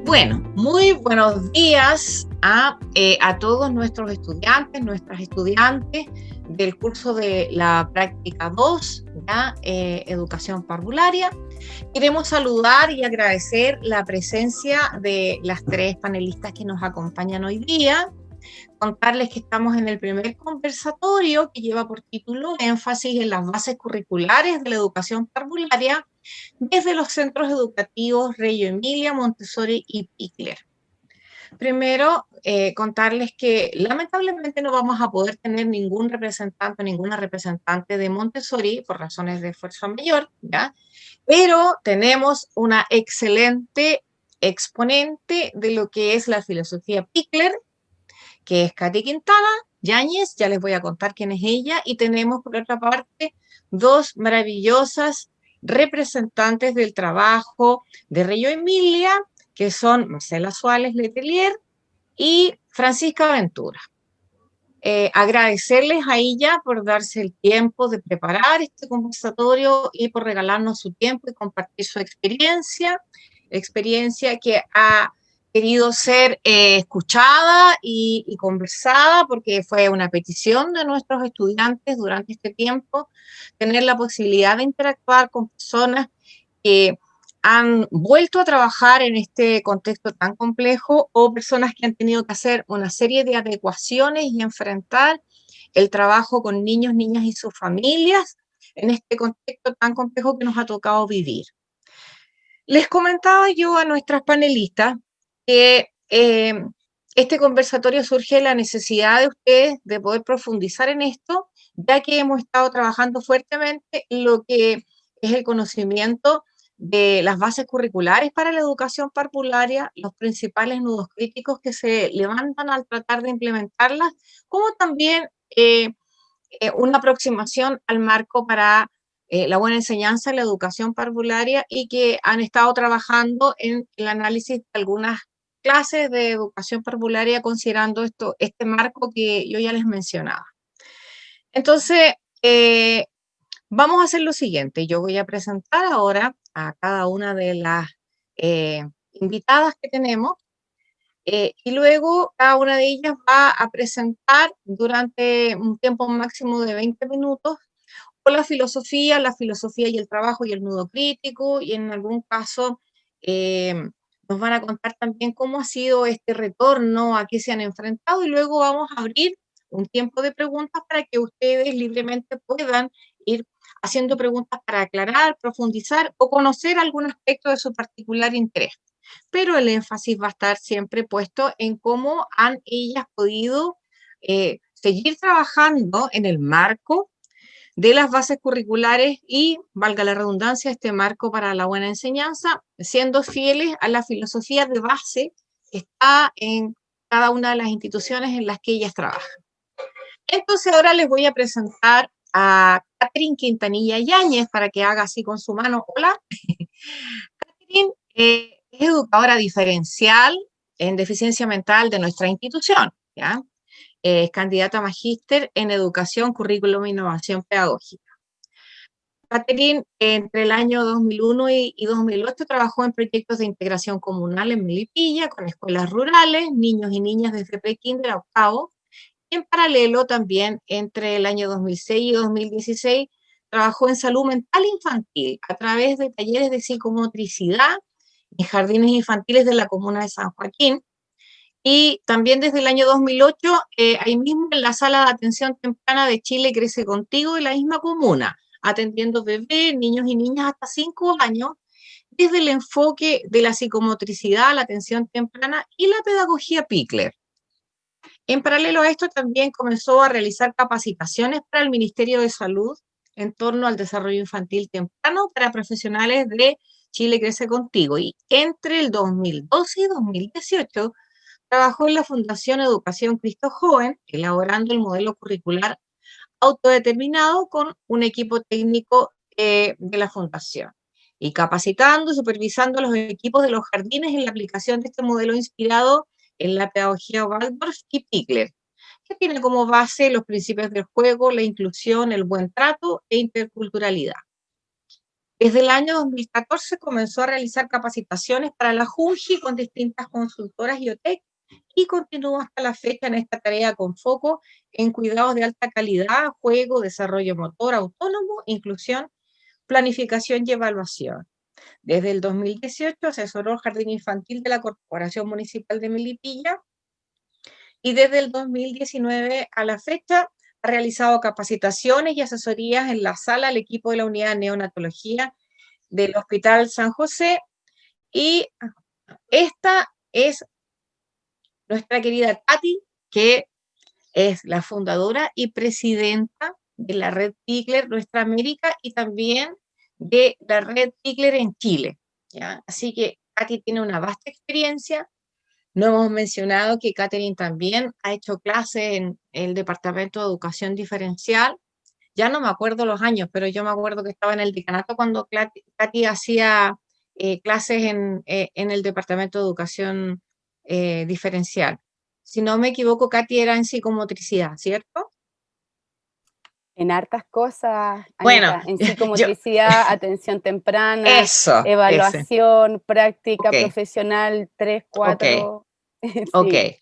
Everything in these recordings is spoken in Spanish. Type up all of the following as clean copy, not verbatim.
Bueno, muy buenos días a todos nuestros estudiantes, nuestras estudiantes del curso de la práctica 2, educación parvularia. Queremos saludar y agradecer la presencia de las tres panelistas que nos acompañan hoy día. Contarles que estamos en el primer conversatorio que lleva por título Énfasis en las bases curriculares de la educación parvularia desde los centros educativos Reggio Emilia, Montessori y Picler. Primero, contarles que lamentablemente no vamos a poder tener ningún representante, ninguna representante de Montessori por razones de fuerza mayor, ¿ya? Pero tenemos una excelente exponente de lo que es la filosofía Picler, que es Katy Quintana Yáñez, ya les voy a contar quién es ella, y tenemos por otra parte dos maravillosas representantes del trabajo de Reggio Emilia, que son Marcela Suárez Letelier y Francisca Ventura. Agradecerles a ella por darse el tiempo de preparar este conversatorio y por regalarnos su tiempo y compartir su experiencia que ha querido ser escuchada y conversada, porque fue una petición de nuestros estudiantes durante este tiempo, tener la posibilidad de interactuar con personas que han vuelto a trabajar en este contexto tan complejo o personas que han tenido que hacer una serie de adecuaciones y enfrentar el trabajo con niños, niñas y sus familias en este contexto tan complejo que nos ha tocado vivir. Les comentaba yo a nuestras panelistas que este conversatorio surge de la necesidad de ustedes de poder profundizar en esto, ya que hemos estado trabajando fuertemente en lo que es el conocimiento de las bases curriculares para la educación parvularia, los principales nudos críticos que se levantan al tratar de implementarlas, como también una aproximación al marco para la buena enseñanza en la educación parvularia y que han estado trabajando en el análisis de algunas clases de educación parvularia considerando este marco que yo ya les mencionaba. Entonces, vamos a hacer lo siguiente. Yo voy a presentar ahora a cada una de las invitadas que tenemos y luego cada una de ellas va a presentar durante un tiempo máximo de 20 minutos con la filosofía y el trabajo y el nudo crítico, y en algún caso nos van a contar también cómo ha sido este retorno, a qué se han enfrentado, y luego vamos a abrir un tiempo de preguntas para que ustedes libremente puedan ir haciendo preguntas para aclarar, profundizar o conocer algún aspecto de su particular interés. Pero el énfasis va a estar siempre puesto en cómo han ellas podido seguir trabajando en el marco de las bases curriculares y, valga la redundancia, este marco para la buena enseñanza, siendo fieles a la filosofía de base que está en cada una de las instituciones en las que ellas trabajan. Entonces ahora les voy a presentar a Catherine Quintanilla Yáñez para que haga así con su mano. Hola. Catherine es educadora diferencial en deficiencia mental de nuestra institución, ¿ya? Es candidata a magíster en educación, currículum e innovación pedagógica. Catherine, entre el año 2001 y 2008, trabajó en proyectos de integración comunal en Melipilla, con escuelas rurales, niños y niñas desde pre-kinder a octavo. Y en paralelo también, entre el año 2006 y 2016, trabajó en salud mental infantil a través de talleres de psicomotricidad en jardines infantiles de la comuna de San Joaquín. Y también desde el año 2008, ahí mismo en la sala de atención temprana de Chile Crece Contigo, de la misma comuna, atendiendo bebés, niños y niñas hasta 5 años, desde el enfoque de la psicomotricidad, la atención temprana y la pedagogía Picler. En paralelo a esto, también comenzó a realizar capacitaciones para el Ministerio de Salud en torno al desarrollo infantil temprano para profesionales de Chile Crece Contigo. Y entre el 2012 y 2018, trabajó en la Fundación Educación Cristo Joven, elaborando el modelo curricular autodeterminado con un equipo técnico de la Fundación, y capacitando y supervisando a los equipos de los jardines en la aplicación de este modelo inspirado en la pedagogía Waldorf y Picler, que tiene como base los principios del juego, la inclusión, el buen trato e interculturalidad. Desde el año 2014 comenzó a realizar capacitaciones para la Junji con distintas consultoras IoTech y continúa hasta la fecha en esta tarea con foco en cuidados de alta calidad, juego, desarrollo motor autónomo, inclusión, planificación y evaluación. Desde el 2018 asesoró el Jardín Infantil de la Corporación Municipal de Melipilla y desde el 2019 a la fecha ha realizado capacitaciones y asesorías en la sala al equipo de la unidad de neonatología del Hospital San José, y esta es nuestra querida Katy, que es la fundadora y presidenta de la Red Pigler Nuestra América y también de la Red Pigler en Chile, ¿ya? Así que Katy tiene una vasta experiencia. No hemos mencionado que Catherine también ha hecho clases en el Departamento de Educación Diferencial. Ya no me acuerdo los años, pero yo me acuerdo que estaba en el decanato cuando Katy hacía clases en el Departamento de Educación Diferencial. Si no me equivoco, Katy era en psicomotricidad, ¿cierto? En hartas cosas, Bueno, Anita, en yo, psicomotricidad, atención temprana, eso, ese. evaluación, práctica Ok, profesional, 3, ok, 4, ok. sí.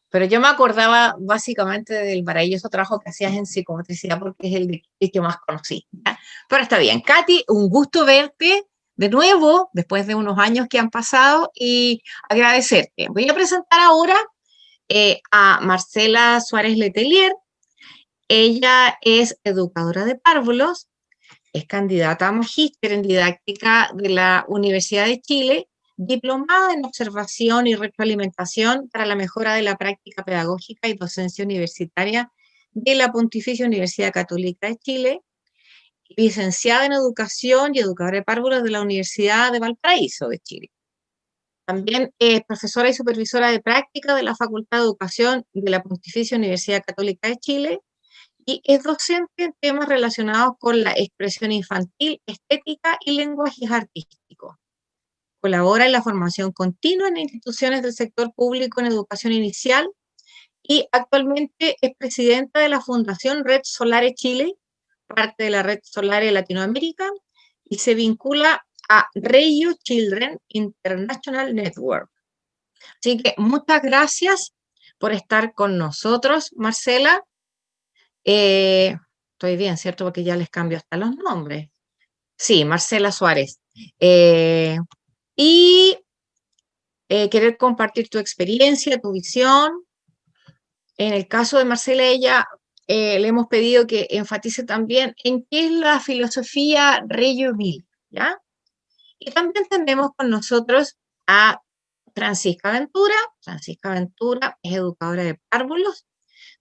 Pero yo me acordaba básicamente del maravilloso trabajo que hacías en psicomotricidad porque es el que más conocí, ¿ya? Pero está bien. Katy, un gusto verte de nuevo después de unos años que han pasado y agradecerte. Voy a presentar ahora a Marcela Suárez Letelier. Ella es educadora de párvulos, es candidata a magíster en didáctica de la Universidad de Chile, diplomada en observación y retroalimentación para la mejora de la práctica pedagógica y docencia universitaria de la Pontificia Universidad Católica de Chile, licenciada en educación y educadora de párvulos de la Universidad de Valparaíso de Chile. También es profesora y supervisora de práctica de la Facultad de Educación de la Pontificia Universidad Católica de Chile y es docente en temas relacionados con la expresión infantil, estética y lenguajes artísticos. Colabora en la formación continua en instituciones del sector público en educación inicial y actualmente es presidenta de la Fundación Red Solare Chile, parte de la Red Solare Latinoamérica, y se vincula a Reio Children International Network. Así que muchas gracias por estar con nosotros, Marcela. Estoy bien, ¿cierto? Porque ya les cambio hasta los nombres. Sí, Marcela Suárez. Y querer compartir tu experiencia, tu visión. En el caso de Marcela, ella le hemos pedido que enfatice también en qué es la filosofía Reggio Emilia, ¿ya? Y también tenemos con nosotros a Francisca Ventura. Francisca Ventura es educadora de párvulos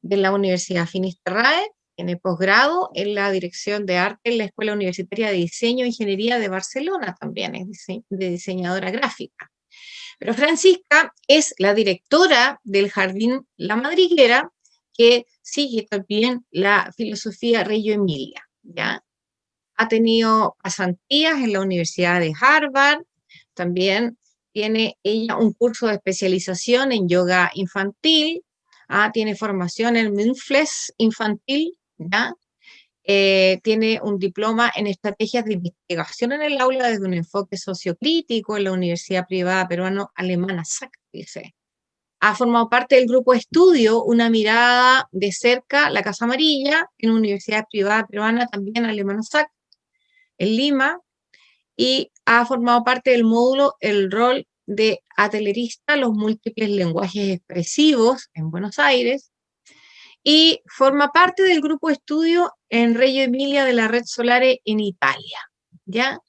de la Universidad Finisterrae, tiene posgrado en la Dirección de Arte en la Escuela Universitaria de Diseño e Ingeniería de Barcelona, también es de diseñadora gráfica. Pero Francisca es la directora del Jardín La Madriguera, que sigue también la filosofía Reggio Emilia, ¿ya? Ha tenido pasantías en la Universidad de Harvard, también tiene ella un curso de especialización en yoga infantil, tiene formación en mindfulness infantil, ¿ya? Tiene un diploma en estrategias de investigación en el aula desde un enfoque sociocrítico en la Universidad Privada Peruano-Alemana SAC, dice. Ha formado parte del grupo de estudio Una mirada de cerca, la Casa Amarilla, en una universidad privada peruana también alemana SAC, en Lima, y ha formado parte del módulo El rol de atelierista, los múltiples lenguajes expresivos en Buenos Aires, y forma parte del grupo de estudio en Reggio Emilia de la Red Solare en Italia, ¿ya?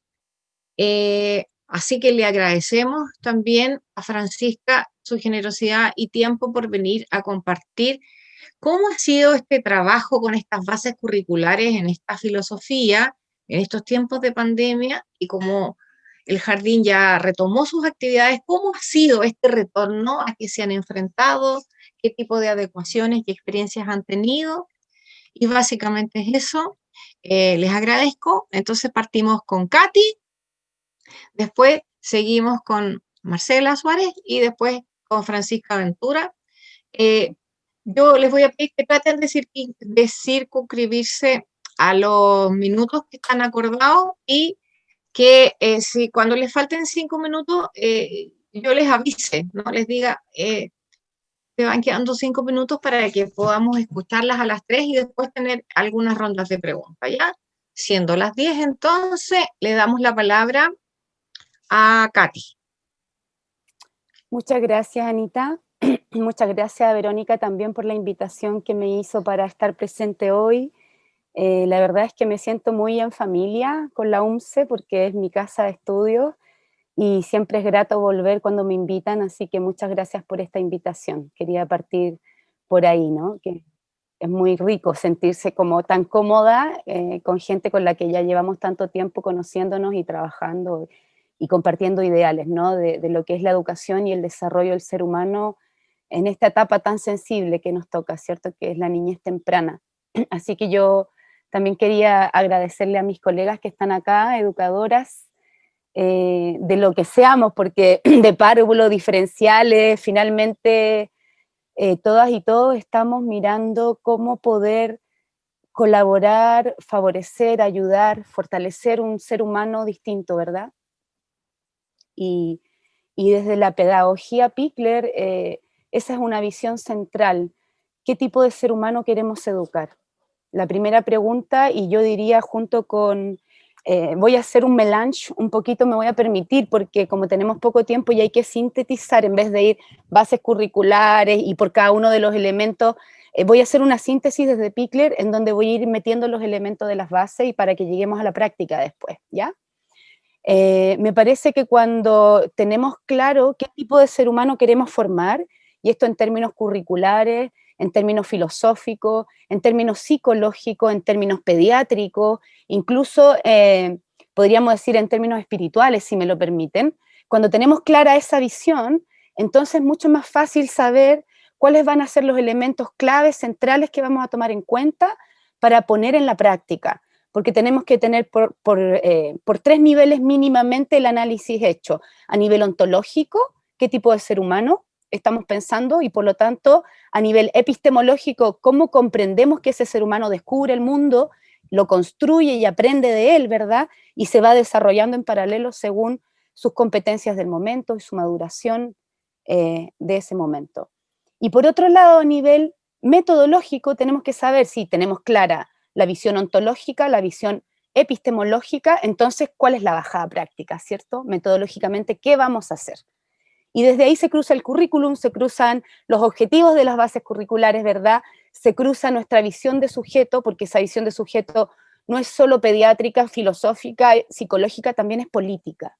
Así que le agradecemos también a Francisca su generosidad y tiempo por venir a compartir cómo ha sido este trabajo con estas bases curriculares en esta filosofía en estos tiempos de pandemia y cómo el jardín ya retomó sus actividades, cómo ha sido este retorno, a qué se han enfrentado, qué tipo de adecuaciones y experiencias han tenido. Y básicamente es eso. Les agradezco. Entonces partimos con Katy, después seguimos con Marcela Suárez y después con Francisca Ventura. Eh, yo les voy a pedir que traten de circunscribirse a los minutos que están acordados y que si cuando les falten 5 minutos, yo les avise, no les diga, te van quedando 5 minutos para que podamos escucharlas a las 3 y después tener algunas rondas de preguntas, ¿ya? Siendo las 10, entonces, le damos la palabra a Katy. Muchas gracias, Anita. Muchas gracias a Verónica también por la invitación que me hizo para estar presente hoy. La verdad es que me siento muy en familia con la UMCE porque es mi casa de estudio y siempre es grato volver cuando me invitan, así que muchas gracias por esta invitación. Quería partir por ahí, ¿no? Que es muy rico sentirse como tan cómoda con gente con la que ya llevamos tanto tiempo conociéndonos y trabajando y compartiendo ideales, ¿no? De lo que es la educación y el desarrollo del ser humano en esta etapa tan sensible que nos toca, ¿cierto? Que es la niñez temprana. Así que yo también quería agradecerle a mis colegas que están acá, educadoras, de lo que seamos, porque de párvulo, diferenciales, finalmente todas y todos estamos mirando cómo poder colaborar, favorecer, ayudar, fortalecer un ser humano distinto, ¿verdad? Y, y desde la pedagogía Pikler, esa es una visión central. ¿Qué tipo de ser humano queremos educar? La primera pregunta, y yo diría junto con, voy a hacer un melange, un poquito me voy a permitir, porque como tenemos poco tiempo y hay que sintetizar en vez de ir bases curriculares y por cada uno de los elementos, voy a hacer una síntesis desde Pikler en donde voy a ir metiendo los elementos de las bases y para que lleguemos a la práctica después, ¿ya? Me parece que cuando tenemos claro qué tipo de ser humano queremos formar, y esto en términos curriculares, en términos filosóficos, en términos psicológicos, en términos pediátricos, incluso podríamos decir en términos espirituales, si me lo permiten, cuando tenemos clara esa visión, entonces es mucho más fácil saber cuáles van a ser los elementos claves, centrales que vamos a tomar en cuenta para poner en la práctica, porque tenemos que tener por 3 niveles mínimamente el análisis hecho. A nivel ontológico, qué tipo de ser humano estamos pensando, y por lo tanto, a nivel epistemológico, cómo comprendemos que ese ser humano descubre el mundo, lo construye y aprende de él, ¿verdad? Y se va desarrollando en paralelo según sus competencias del momento y su maduración de ese momento. Y por otro lado, a nivel metodológico, tenemos que saber si tenemos clara la visión ontológica, la visión epistemológica, entonces, ¿cuál es la bajada práctica, cierto? Metodológicamente, ¿qué vamos a hacer? Y desde ahí se cruza el currículum, se cruzan los objetivos de las bases curriculares, ¿verdad? Se cruza nuestra visión de sujeto, porque esa visión de sujeto no es solo pediátrica, filosófica, psicológica, también es política.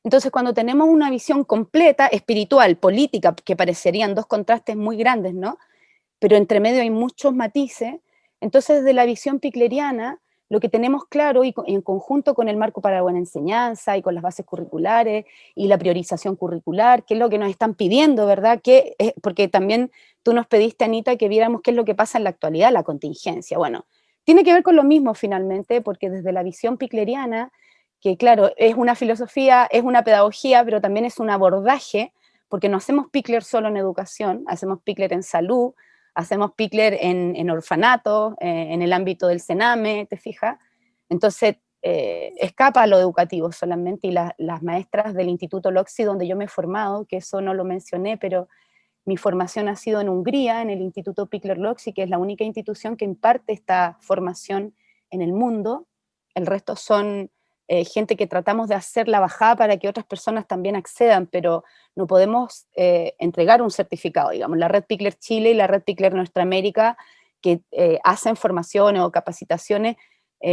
Entonces, cuando tenemos una visión completa, espiritual, política, que parecerían dos contrastes muy grandes, ¿no? Pero entre medio hay muchos matices, entonces desde la visión pikleriana, lo que tenemos claro, y en conjunto con el marco para la buena enseñanza y con las bases curriculares y la priorización curricular, que es lo que nos están pidiendo, ¿verdad? Porque también tú nos pediste, Anita, que viéramos qué es lo que pasa en la actualidad, la contingencia. Bueno, tiene que ver con lo mismo finalmente, porque desde la visión pikleriana, que claro, es una filosofía, es una pedagogía, pero también es un abordaje, porque no hacemos Pikler solo en educación, hacemos Pikler en salud, hacemos Pikler en orfanatos, en el ámbito del Sename, ¿te fijas? Entonces, escapa a lo educativo solamente, y las maestras del Instituto Loxi, donde yo me he formado, que eso no lo mencioné, pero mi formación ha sido en Hungría, en el Instituto Pikler Loxi, que es la única institución que imparte esta formación en el mundo. El resto son gente que tratamos de hacer la bajada para que otras personas también accedan, pero no podemos entregar un certificado, digamos. La Red Pikler Chile y la Red Pikler Nuestra América, que hacen formaciones o capacitaciones,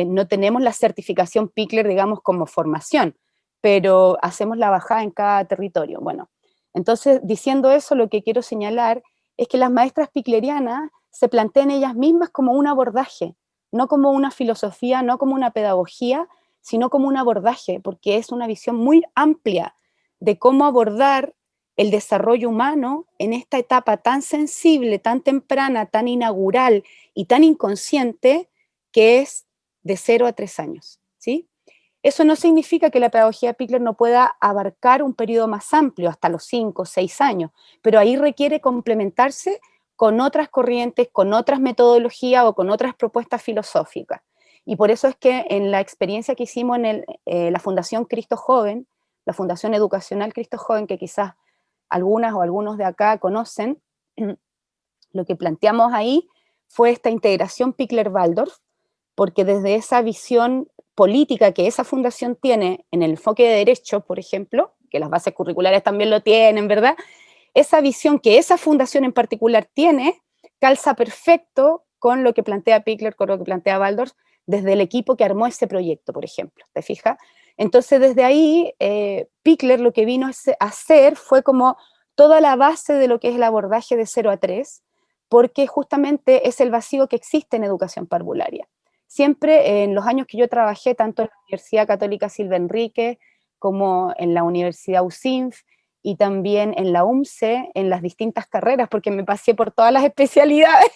no tenemos la certificación Pikler, digamos, como formación, pero hacemos la bajada en cada territorio. Bueno, entonces, diciendo eso, lo que quiero señalar es que las maestras piklerianas se plantean ellas mismas como un abordaje, no como una filosofía, no como una pedagogía, sino como un abordaje, porque es una visión muy amplia de cómo abordar el desarrollo humano en esta etapa tan sensible, tan temprana, tan inaugural y tan inconsciente, que es de 0 a 3 años, ¿sí? Eso no significa que la pedagogía Pikler no pueda abarcar un periodo más amplio, hasta los 5 o 6 años, pero ahí requiere complementarse con otras corrientes, con otras metodologías o con otras propuestas filosóficas. Y por eso es que en la experiencia que hicimos en la Fundación Cristo Joven, la Fundación Educacional Cristo Joven, que quizás algunas o algunos de acá conocen, lo que planteamos ahí fue esta integración Pikler-Waldorf, porque desde esa visión política que esa fundación tiene en el enfoque de derecho, por ejemplo, que las bases curriculares también lo tienen, ¿verdad? Esa visión que esa fundación en particular tiene calza perfecto con lo que plantea Pikler, con lo que plantea Waldorf, desde el equipo que armó ese proyecto, por ejemplo, ¿te fijas? Entonces, desde ahí, Pikler lo que vino a hacer fue como toda la base de lo que es el abordaje de 0 a 3, porque justamente es el vacío que existe en educación parvularia. Siempre en los años que yo trabajé, tanto en la Universidad Católica Silva Enrique como en la Universidad USINF y también en la UMCE, en las distintas carreras, porque me pasé por todas las especialidades,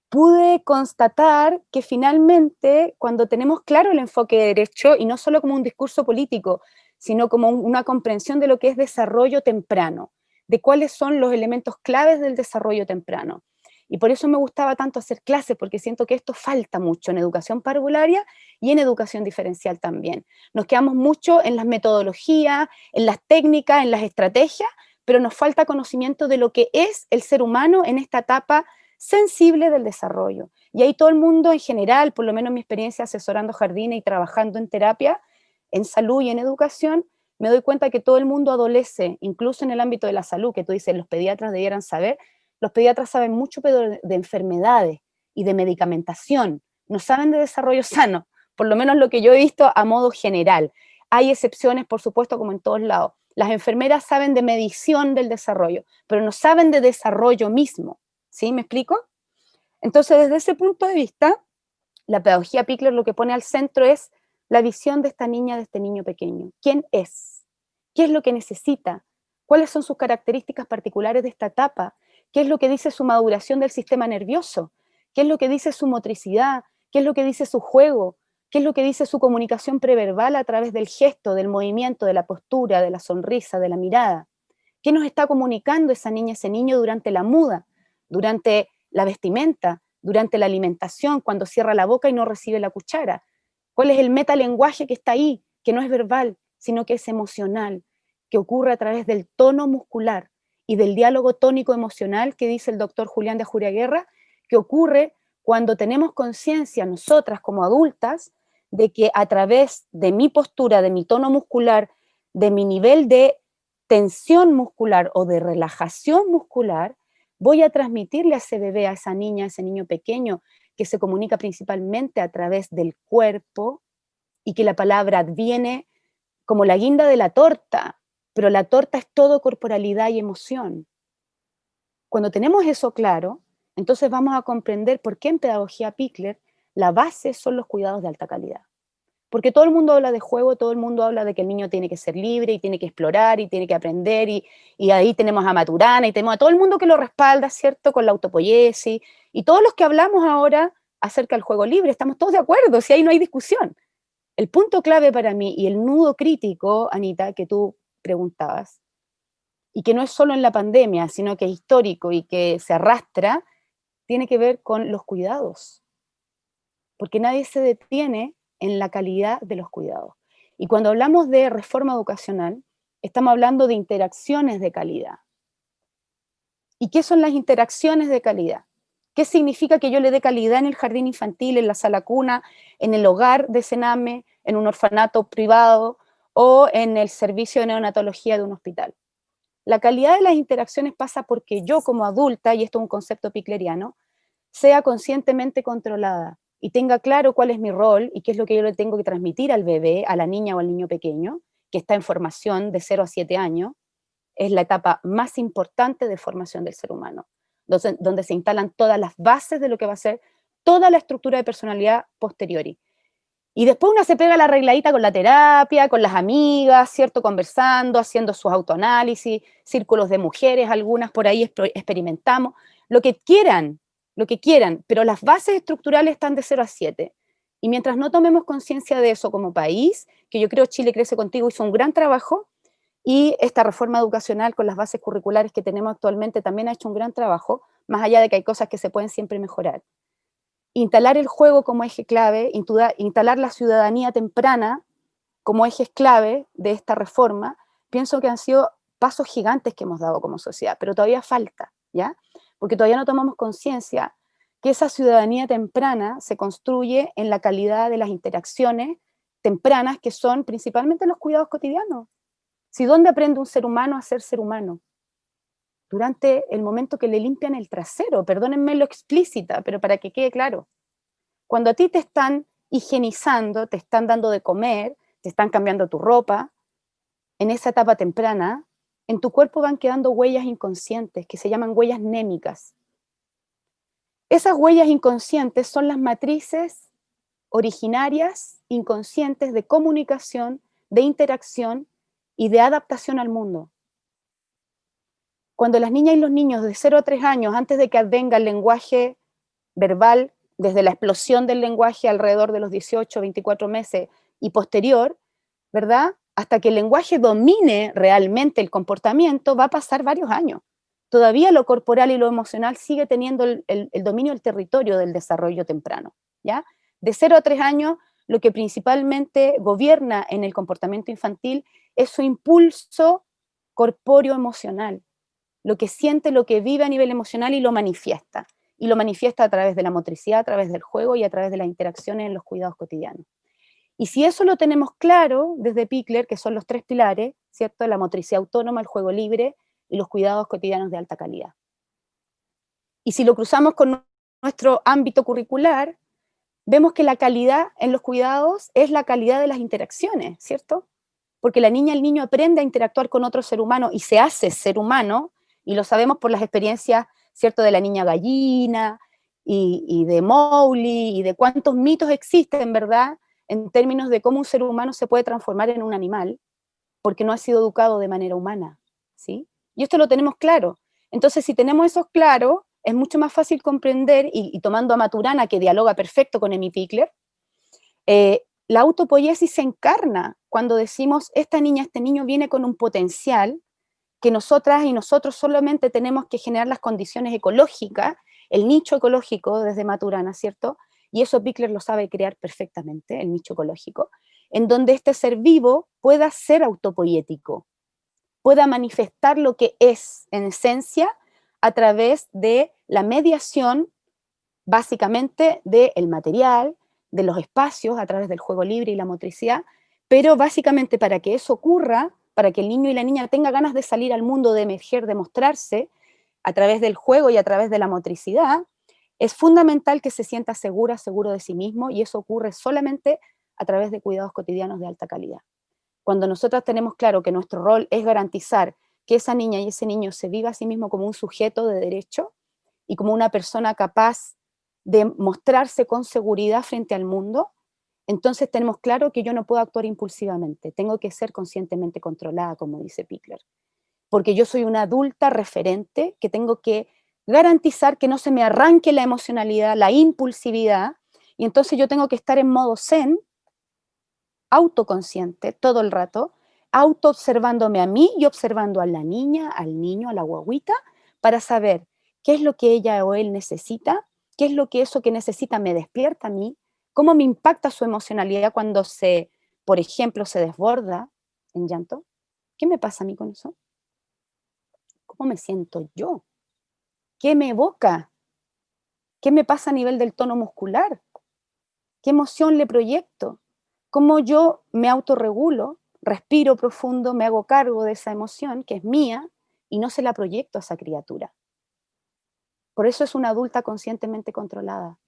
pude constatar que finalmente, cuando tenemos claro el enfoque de derecho, y no solo como un discurso político, sino como una comprensión de lo que es desarrollo temprano, de cuáles son los elementos claves del desarrollo temprano. Y por eso me gustaba tanto hacer clases, porque siento que esto falta mucho en educación parvularia y en educación diferencial también. Nos quedamos mucho en las metodologías, en las técnicas, en las estrategias, pero nos falta conocimiento de lo que es el ser humano en esta etapa sensible del desarrollo. Y ahí todo el mundo en general, por lo menos en mi experiencia asesorando jardines y trabajando en terapia, en salud y en educación, me doy cuenta que todo el mundo adolece, incluso en el ámbito de la salud, que tú dices, los pediatras debieran saber, los pediatras saben mucho pero de enfermedades y de medicamentación, no saben de desarrollo sano, por lo menos lo que yo he visto a modo general. Hay excepciones, por supuesto, como en todos lados. Las enfermeras saben de medición del desarrollo, pero no saben de desarrollo mismo. ¿Sí? ¿Me explico? Entonces, desde ese punto de vista, la pedagogía Pikler lo que pone al centro es la visión de esta niña, de este niño pequeño. ¿Quién es? ¿Qué es lo que necesita? ¿Cuáles son sus características particulares de esta etapa? ¿Qué es lo que dice su maduración del sistema nervioso? ¿Qué es lo que dice su motricidad? ¿Qué es lo que dice su juego? ¿Qué es lo que dice su comunicación preverbal a través del gesto, del movimiento, de la postura, de la sonrisa, de la mirada? ¿Qué nos está comunicando esa niña, ese niño durante la muda, durante la vestimenta, durante la alimentación, cuando cierra la boca y no recibe la cuchara? ¿Cuál es el metalenguaje que está ahí, que no es verbal, sino que es emocional, que ocurre a través del tono muscular y del diálogo tónico emocional que dice el doctor Julián de Ajuriaguerra, que ocurre cuando tenemos conciencia nosotras como adultas de que a través de mi postura, de mi tono muscular, de mi nivel de tensión muscular o de relajación muscular, voy a transmitirle a ese bebé, a esa niña, a ese niño pequeño, que se comunica principalmente a través del cuerpo y que la palabra viene como la guinda de la torta, pero la torta es todo corporalidad y emoción. Cuando tenemos eso claro, entonces vamos a comprender por qué en pedagogía Pikler la base son los cuidados de alta calidad. Porque todo el mundo habla de juego, todo el mundo habla de que el niño tiene que ser libre y tiene que explorar y tiene que aprender y ahí tenemos a Maturana y tenemos a todo el mundo que lo respalda, ¿cierto? Con la autopoiesis y todos los que hablamos ahora acerca del juego libre, estamos todos de acuerdo, si ahí no hay discusión. El punto clave para mí y el nudo crítico, Anita, que tú preguntabas, y que no es solo en la pandemia, sino que es histórico y que se arrastra, tiene que ver con los cuidados, porque nadie se detiene en la calidad de los cuidados. Y cuando hablamos de reforma educacional, estamos hablando de interacciones de calidad. ¿Y qué son las interacciones de calidad? ¿Qué significa que yo le dé calidad en el jardín infantil, en la sala cuna, en el hogar de Sename, en un orfanato privado o en el servicio de neonatología de un hospital? La calidad de las interacciones pasa porque yo como adulta, y esto es un concepto pikleriano, sea conscientemente controlada y tenga claro cuál es mi rol y qué es lo que yo le tengo que transmitir al bebé, a la niña o al niño pequeño, que está en formación de 0 a 7 años, es la etapa más importante de formación del ser humano, donde se instalan todas las bases de lo que va a ser toda la estructura de personalidad posteriori. Y después uno se pega la arregladita con la terapia, con las amigas, ¿cierto? Conversando, haciendo sus autoanálisis, círculos de mujeres, algunas por ahí experimentamos, lo que quieran, pero las bases estructurales están de 0 a 7. Y mientras no tomemos conciencia de eso como país, que yo creo Chile Crece Contigo hizo un gran trabajo, y esta reforma educacional con las bases curriculares que tenemos actualmente también ha hecho un gran trabajo, más allá de que hay cosas que se pueden siempre mejorar. instalar el juego como eje clave, instalar la ciudadanía temprana como ejes clave de esta reforma, pienso que han sido pasos gigantes que hemos dado como sociedad, pero todavía falta, ¿ya? Porque todavía no tomamos conciencia que esa ciudadanía temprana se construye en la calidad de las interacciones tempranas, que son principalmente los cuidados cotidianos. Si ¿dónde aprende un ser humano a ser ser humano? Durante el momento que le limpian el trasero, perdónenme lo explícita, pero para que quede claro. Cuando a ti te están higienizando, te están dando de comer, te están cambiando tu ropa, en esa etapa temprana, en tu cuerpo van quedando huellas inconscientes que se llaman huellas némicas. Esas huellas inconscientes son las matrices originarias, inconscientes de comunicación, de interacción y de adaptación al mundo. Cuando las niñas y los niños de 0 a 3 años, antes de que advenga el lenguaje verbal, desde la explosión del lenguaje alrededor de los 18, 24 meses y posterior, ¿verdad? Hasta que el lenguaje domine realmente el comportamiento, va a pasar varios años. Todavía lo corporal y lo emocional sigue teniendo el dominio del territorio del desarrollo temprano, ¿ya? De 0 a 3 años, lo que principalmente gobierna en el comportamiento infantil es su impulso corpóreo emocional, lo que siente, lo que vive a nivel emocional y lo manifiesta. Y lo manifiesta a través de la motricidad, a través del juego y a través de las interacciones en los cuidados cotidianos. Y si eso lo tenemos claro desde Pickler, que son los 3 pilares, ¿cierto? La motricidad autónoma, el juego libre y los cuidados cotidianos de alta calidad. Y si lo cruzamos con nuestro ámbito curricular, vemos que la calidad en los cuidados es la calidad de las interacciones, ¿cierto? Porque la niña, el niño aprende a interactuar con otro ser humano y se hace ser humano, y lo sabemos por las experiencias, ¿cierto? De la niña gallina y de Mowgli y de cuántos mitos existen, ¿verdad? En términos de cómo un ser humano se puede transformar en un animal, porque no ha sido educado de manera humana, ¿sí? Y esto lo tenemos claro. Entonces, si tenemos eso claro, es mucho más fácil comprender, y tomando a Maturana, que dialoga perfecto con Amy Pickler, la autopoiesis se encarna cuando decimos, esta niña, este niño viene con un potencial que nosotras y nosotros solamente tenemos que generar las condiciones ecológicas, el nicho ecológico desde Maturana, ¿cierto? Y eso Pickler lo sabe crear perfectamente, el nicho ecológico, en donde este ser vivo pueda ser autopoiético, pueda manifestar lo que es en esencia a través de la mediación, básicamente, del material, de los espacios, a través del juego libre y la motricidad, pero básicamente para que eso ocurra, para que el niño y la niña tengan ganas de salir al mundo, de emerger, de mostrarse, a través del juego y a través de la motricidad, es fundamental que se sienta segura, seguro de sí mismo, y eso ocurre solamente a través de cuidados cotidianos de alta calidad. Cuando nosotros tenemos claro que nuestro rol es garantizar que esa niña y ese niño se viva a sí mismo como un sujeto de derecho y como una persona capaz de mostrarse con seguridad frente al mundo, entonces tenemos claro que yo no puedo actuar impulsivamente, tengo que ser conscientemente controlada, como dice Pickler, porque yo soy una adulta referente que tengo que garantizar que no se me arranque la emocionalidad, la impulsividad, y entonces yo tengo que estar en modo zen, autoconsciente todo el rato, auto-observándome a mí y observando a la niña, al niño, a la guagüita, para saber qué es lo que ella o él necesita, qué es lo que eso que necesita me despierta a mí, cómo me impacta su emocionalidad cuando se, por ejemplo, se desborda en llanto. ¿Qué me pasa a mí con eso? ¿Cómo me siento yo? ¿Qué me evoca? ¿Qué me pasa a nivel del tono muscular? ¿Qué emoción le proyecto? ¿Cómo yo me autorregulo, respiro profundo, me hago cargo de esa emoción que es mía y no se la proyecto a esa criatura? Por eso es una adulta conscientemente controlada.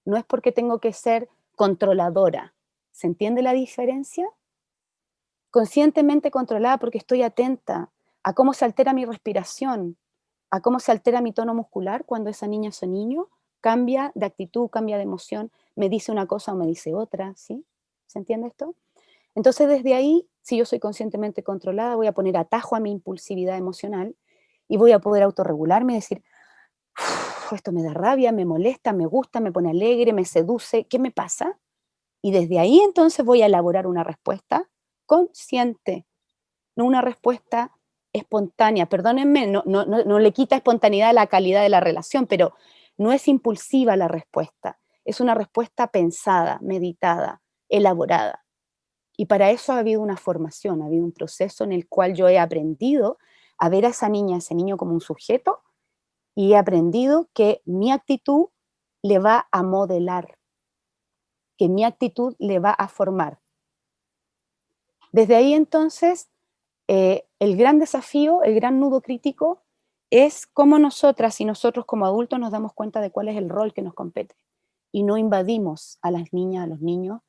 No es porque tengo que ser controladora. ¿Se entiende la diferencia? Conscientemente controlada porque estoy atenta a cómo se altera mi respiración, a cómo se altera mi tono muscular cuando esa niña o ese niño cambia de actitud, cambia de emoción, me dice una cosa o me dice otra, ¿sí? ¿Se entiende esto? Entonces desde ahí, si yo soy conscientemente controlada, voy a poner atajo a mi impulsividad emocional y voy a poder autorregularme y decir, esto me da rabia, me molesta, me gusta, me pone alegre, me seduce, ¿qué me pasa? Y desde ahí entonces voy a elaborar una respuesta consciente, no una respuesta espontánea. Perdónenme, no le quita espontaneidad a la calidad de la relación, pero no es impulsiva la respuesta. es una respuesta pensada, meditada, elaborada. Y para eso ha habido una formación, ha habido un proceso en el cual yo he aprendido a ver a esa niña, a ese niño como un sujeto, y he aprendido que mi actitud le va a modelar, que mi actitud le va a formar. Desde ahí entonces, el gran desafío, el gran nudo crítico, es cómo nosotras y nosotros como adultos nos damos cuenta de cuál es el rol que nos compete y no invadimos a las niñas, a los niños,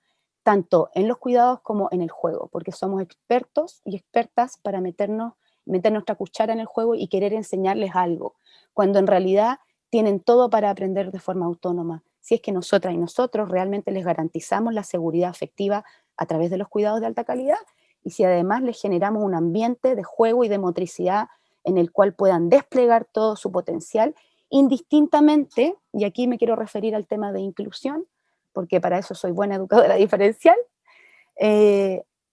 tanto en los cuidados como en el juego, porque somos expertos y expertas para meter nuestra cuchara en el juego y querer enseñarles algo, cuando en realidad tienen todo para aprender de forma autónoma, si es que nosotras y nosotros realmente les garantizamos la seguridad afectiva a través de los cuidados de alta calidad, y si además les generamos un ambiente de juego y de motricidad en el cual puedan desplegar todo su potencial, indistintamente, y aquí me quiero referir al tema de inclusión, porque para eso soy buena educadora diferencial,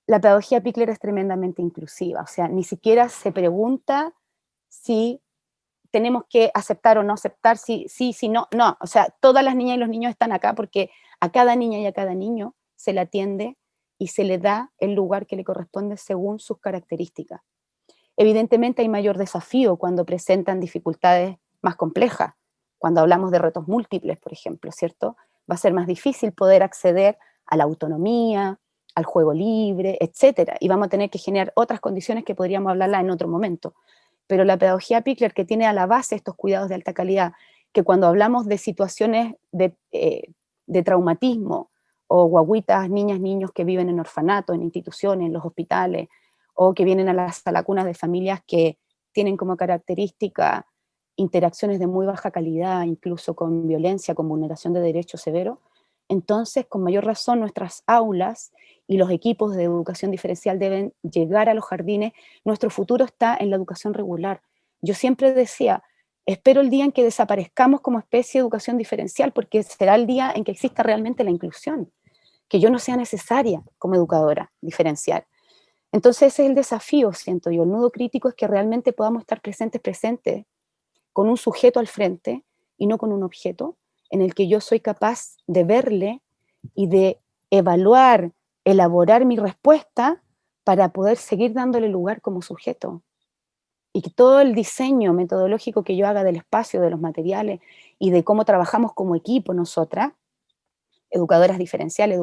la pedagogía Pikler es tremendamente inclusiva, o sea, ni siquiera se pregunta si tenemos que aceptar o no aceptar, si no, no, o sea, todas las niñas y los niños están acá porque a cada niña y a cada niño se le atiende y se le da el lugar que le corresponde según sus características. Evidentemente hay mayor desafío cuando presentan dificultades más complejas, cuando hablamos de retos múltiples, por ejemplo, ¿cierto? Va a ser más difícil poder acceder a la autonomía, al juego libre, etcétera, y vamos a tener que generar otras condiciones que podríamos hablarla en otro momento. Pero la pedagogía Pikler, que tiene a la base estos cuidados de alta calidad, que cuando hablamos de situaciones de traumatismo, o guaguitas, niñas, niños que viven en orfanatos, en instituciones, en los hospitales, o que vienen a las cunas de familias que tienen como característica interacciones de muy baja calidad, incluso con violencia, con vulneración de derechos severos, entonces con mayor razón nuestras aulas y los equipos de educación diferencial deben llegar a los jardines. Nuestro futuro está en la educación regular. Yo siempre decía, espero el día en que desaparezcamos como especie de educación diferencial, porque será el día en que exista realmente la inclusión, que yo no sea necesaria como educadora diferencial. Entonces ese es el desafío, siento yo. El nudo crítico es que realmente podamos estar presentes, con un sujeto al frente y no con un objeto, en el que yo soy capaz de verle y de evaluar, elaborar mi respuesta para poder seguir dándole lugar como sujeto. Y que todo el diseño metodológico que yo haga del espacio, de los materiales y de cómo trabajamos como equipo nosotras, educadores diferenciales,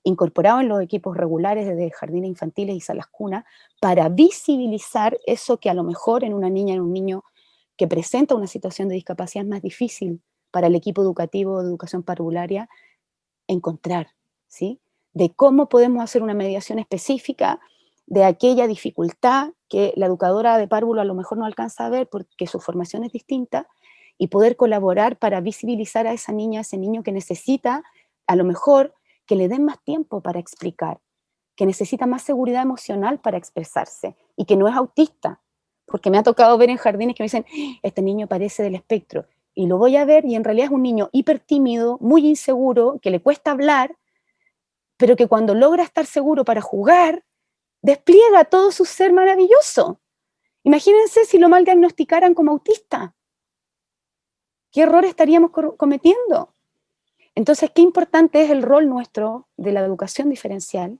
incorporados en los equipos regulares desde jardines infantiles y salas cunas, para visibilizar eso que a lo mejor en una niña, en un niño que presenta una situación de discapacidad es más difícil para el equipo educativo de educación parvularia encontrar, ¿sí? De cómo podemos hacer una mediación específica de aquella dificultad que la educadora de párvulo a lo mejor no alcanza a ver porque su formación es distinta, y poder colaborar para visibilizar a esa niña, a ese niño que necesita, a lo mejor, que le den más tiempo para explicar, que necesita más seguridad emocional para expresarse y que no es autista, porque me ha tocado ver en jardines que me dicen, este niño parece del espectro, y lo voy a ver y en realidad es un niño hiper tímido, muy inseguro, que le cuesta hablar, pero que cuando logra estar seguro para jugar, despliega todo su ser maravilloso. Imagínense si lo mal diagnosticaran como autista. ¿Qué error estaríamos cometiendo? Entonces, qué importante es el rol nuestro de la educación diferencial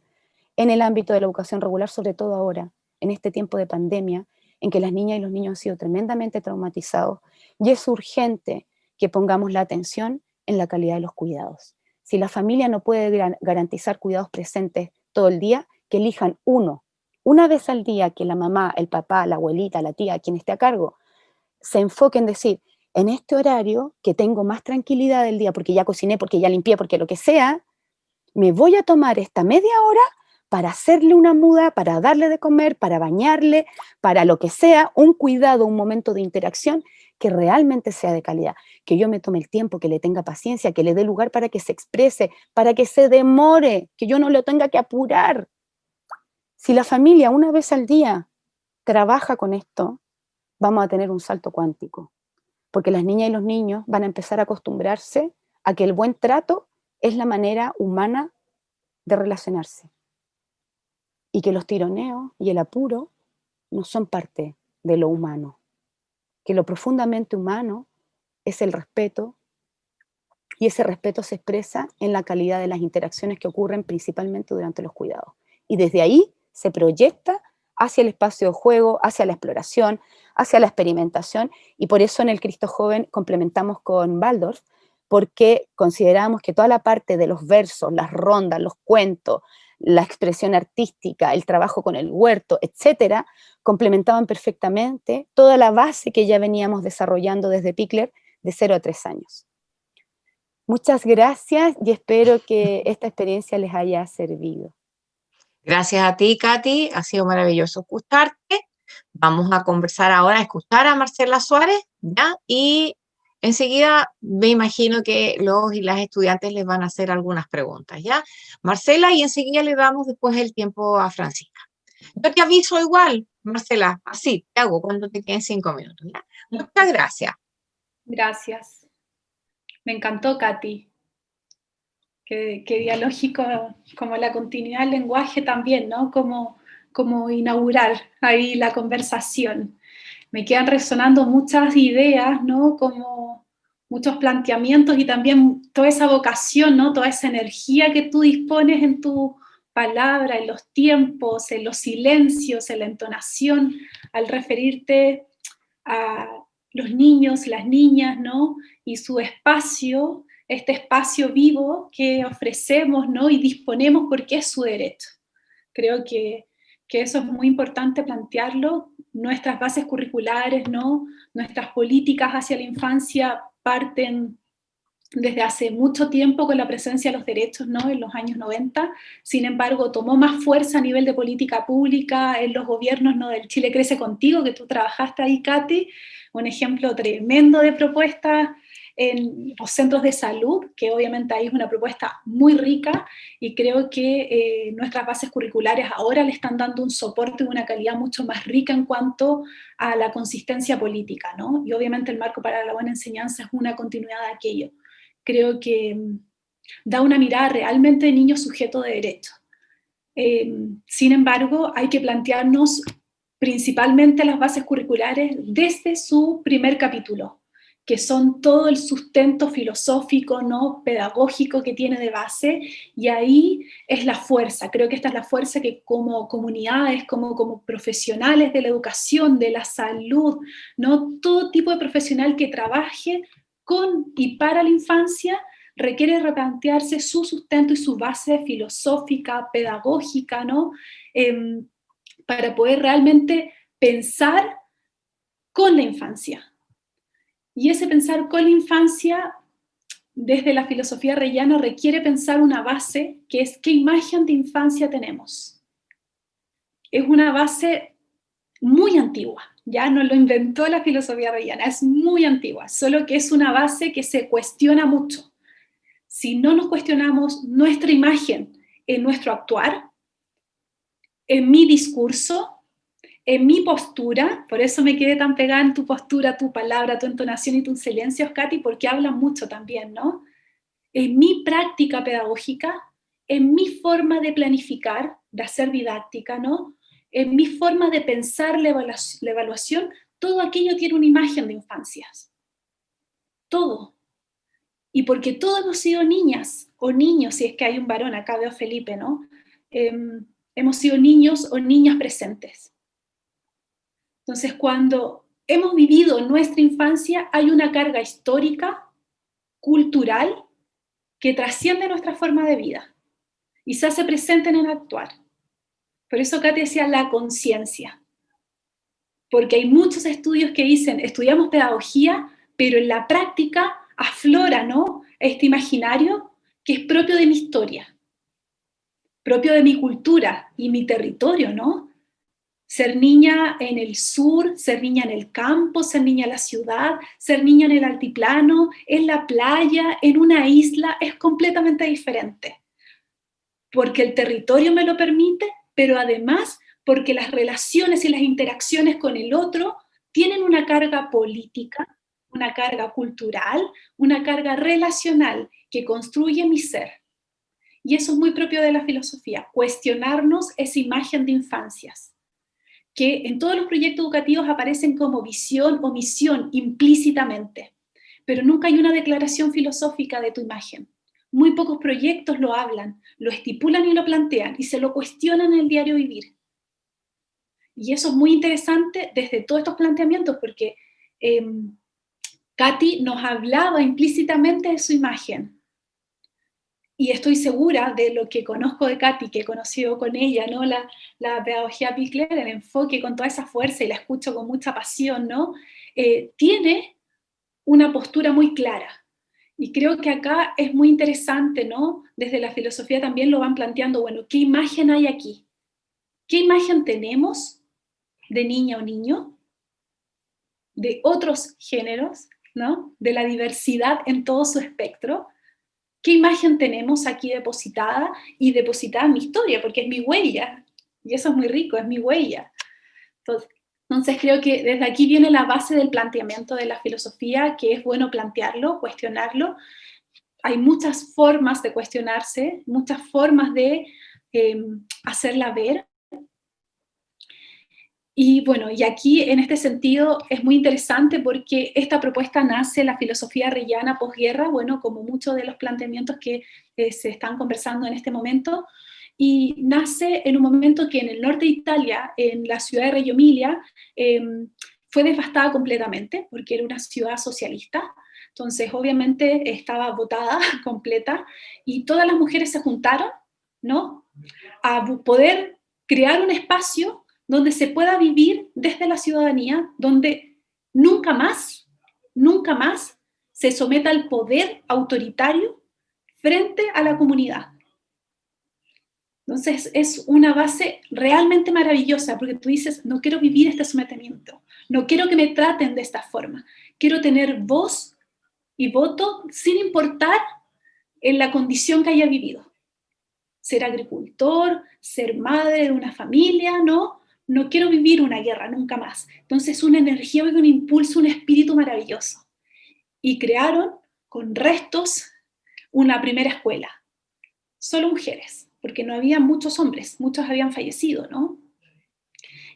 en el ámbito de la educación regular, sobre todo ahora, en este tiempo de pandemia, en que las niñas y los niños han sido tremendamente traumatizados, y es urgente que pongamos la atención en la calidad de los cuidados. Si la familia no puede garantizar cuidados presentes todo el día, que elijan uno, una vez al día, que la mamá, el papá, la abuelita, la tía, quien esté a cargo, se enfoque en decir, en este horario que tengo más tranquilidad del día, porque ya cociné, porque ya limpié, porque lo que sea, me voy a tomar esta media hora para hacerle una muda, para darle de comer, para bañarle, para lo que sea, un cuidado, un momento de interacción que realmente sea de calidad, que yo me tome el tiempo, que le tenga paciencia, que le dé lugar para que se exprese, para que se demore, que yo no lo tenga que apurar. Si la familia una vez al día trabaja con esto, vamos a tener un salto cuántico, porque las niñas y los niños van a empezar a acostumbrarse a que el buen trato es la manera humana de relacionarse, y que los tironeos y el apuro no son parte de lo humano, que lo profundamente humano es el respeto, y ese respeto se expresa en la calidad de las interacciones que ocurren principalmente durante los cuidados. Y desde ahí se proyecta hacia el espacio de juego, hacia la exploración, hacia la experimentación, y por eso en el Cristo Joven complementamos con Waldorf, porque consideramos que toda la parte de los versos, las rondas, los cuentos, la expresión artística, el trabajo con el huerto, etcétera, complementaban perfectamente toda la base que ya veníamos desarrollando desde Pikler de 0 a 3 años. Muchas gracias y espero que esta experiencia les haya servido. Gracias a ti, Katy, ha sido maravilloso escucharte. Vamos a conversar ahora, a escuchar a Marcela Suárez, ¿ya? Y enseguida me imagino que los y las estudiantes les van a hacer algunas preguntas, ¿ya? Marcela, y enseguida le damos después el tiempo a Francisca. Yo te aviso igual, Marcela, así te hago cuando te queden 5 minutos, ¿ya? Muchas gracias. Gracias. Me encantó, Katy. Qué dialógico, como la continuidad del lenguaje también, ¿no? Como inaugurar ahí la conversación. Me quedan resonando muchas ideas, ¿no? Como muchos planteamientos y también toda esa vocación, ¿no? Toda esa energía que tú dispones en tu palabra, en los tiempos, en los silencios, en la entonación, al referirte a los niños, las niñas, ¿no? Y su espacio, este espacio vivo que ofrecemos, ¿no? Y disponemos porque es su derecho. Creo que eso es muy importante plantearlo. Nuestras bases curriculares, ¿no? Nuestras políticas hacia la infancia parten desde hace mucho tiempo con la presencia de los derechos, ¿no? En los años 90, sin embargo tomó más fuerza a nivel de política pública en los gobiernos, ¿no? Del Chile Crece Contigo, que tú trabajaste ahí, Katy, un ejemplo tremendo de propuestas en los centros de salud, que obviamente ahí es una propuesta muy rica, y creo que nuestras bases curriculares ahora le están dando un soporte de una calidad mucho más rica en cuanto a la consistencia política, ¿no? Y obviamente el marco para la buena enseñanza es una continuidad de aquello. Creo que da una mirada realmente de niño sujeto de derecho. Sin embargo, hay que plantearnos principalmente las bases curriculares desde su primer capítulo, que son todo el sustento filosófico, ¿no? Pedagógico que tiene de base, y ahí es la fuerza. Creo que esta es la fuerza que como comunidades, como profesionales de la educación, de la salud, ¿no? Todo tipo de profesional que trabaje con y para la infancia requiere replantearse su sustento y su base filosófica, pedagógica, ¿no? Para poder realmente pensar con la infancia. Y ese pensar con la infancia, desde la filosofía reyana, requiere pensar una base que es ¿qué imagen de infancia tenemos? Es una base muy antigua, ya no lo inventó la filosofía reyana, es muy antigua, solo que es una base que se cuestiona mucho. Si no nos cuestionamos nuestra imagen en nuestro actuar, en mi discurso, en mi postura, por eso me quedé tan pegada en tu postura, tu palabra, tu entonación y tus silencios, Katy, porque hablan mucho también, ¿no? En mi práctica pedagógica, en mi forma de planificar, de hacer didáctica, ¿no? En mi forma de pensar la evaluación, todo aquello tiene una imagen de infancias. Todo. Y porque todos hemos sido niñas o niños, si es que hay un varón, acá veo a Felipe, ¿no? Hemos sido niños o niñas presentes. Entonces, cuando hemos vivido nuestra infancia, hay una carga histórica, cultural, que trasciende nuestra forma de vida y se hace presente en el actuar. Por eso Katy decía la conciencia. Porque hay muchos estudios que dicen, estudiamos pedagogía, pero en la práctica aflora, ¿no? Este imaginario que es propio de mi historia, propio de mi cultura y mi territorio, ¿no? Ser niña en el sur, ser niña en el campo, ser niña en la ciudad, ser niña en el altiplano, en la playa, en una isla, es completamente diferente. Porque el territorio me lo permite, pero además porque las relaciones y las interacciones con el otro tienen una carga política, una carga cultural, una carga relacional que construye mi ser. Y eso es muy propio de la filosofía, cuestionarnos esa imagen de infancias, que en todos los proyectos educativos aparecen como visión o misión implícitamente, pero nunca hay una declaración filosófica de tu imagen. Muy pocos proyectos lo hablan, lo estipulan y lo plantean, y se lo cuestionan en el diario vivir. Y eso es muy interesante desde todos estos planteamientos, porque Katy nos hablaba implícitamente de su imagen. Y estoy segura de lo que conozco de Katy, que he conocido con ella, ¿no? La pedagogía Pickler, el enfoque con toda esa fuerza, y la escucho con mucha pasión, ¿no? Tiene una postura muy clara. Y creo que acá es muy interesante, ¿no? Desde la filosofía también lo van planteando, bueno, ¿qué imagen hay aquí? ¿Qué imagen tenemos de niña o niño? De otros géneros, ¿no? De la diversidad en todo su espectro. ¿Qué imagen tenemos aquí depositada? Y depositada en mi historia, porque es mi huella. Y eso es muy rico, es mi huella. Entonces creo que desde aquí viene la base del planteamiento de la filosofía, que es bueno plantearlo, cuestionarlo. Hay muchas formas de cuestionarse, muchas formas de hacerla ver. Y bueno, y aquí en este sentido es muy interesante porque esta propuesta nace en la filosofía reyana posguerra, bueno, como muchos de los planteamientos que se están conversando en este momento, y nace en un momento que en el norte de Italia, en la ciudad de Reggio Emilia, fue devastada completamente porque era una ciudad socialista. Entonces obviamente estaba botada completa y todas las mujeres se juntaron, ¿no?, a poder crear un espacio donde se pueda vivir desde la ciudadanía, donde nunca más se someta al poder autoritario frente a la comunidad. Entonces es una base realmente maravillosa, porque tú dices, no quiero vivir este sometimiento, no quiero que me traten de esta forma, quiero tener voz y voto sin importar en la condición que haya vivido. Ser agricultor, ser madre de una familia, no quiero vivir una guerra nunca más. Entonces una energía, un impulso, un espíritu maravilloso. Y crearon con restos una primera escuela, solo mujeres, porque no había muchos hombres, muchos habían fallecido, ¿no?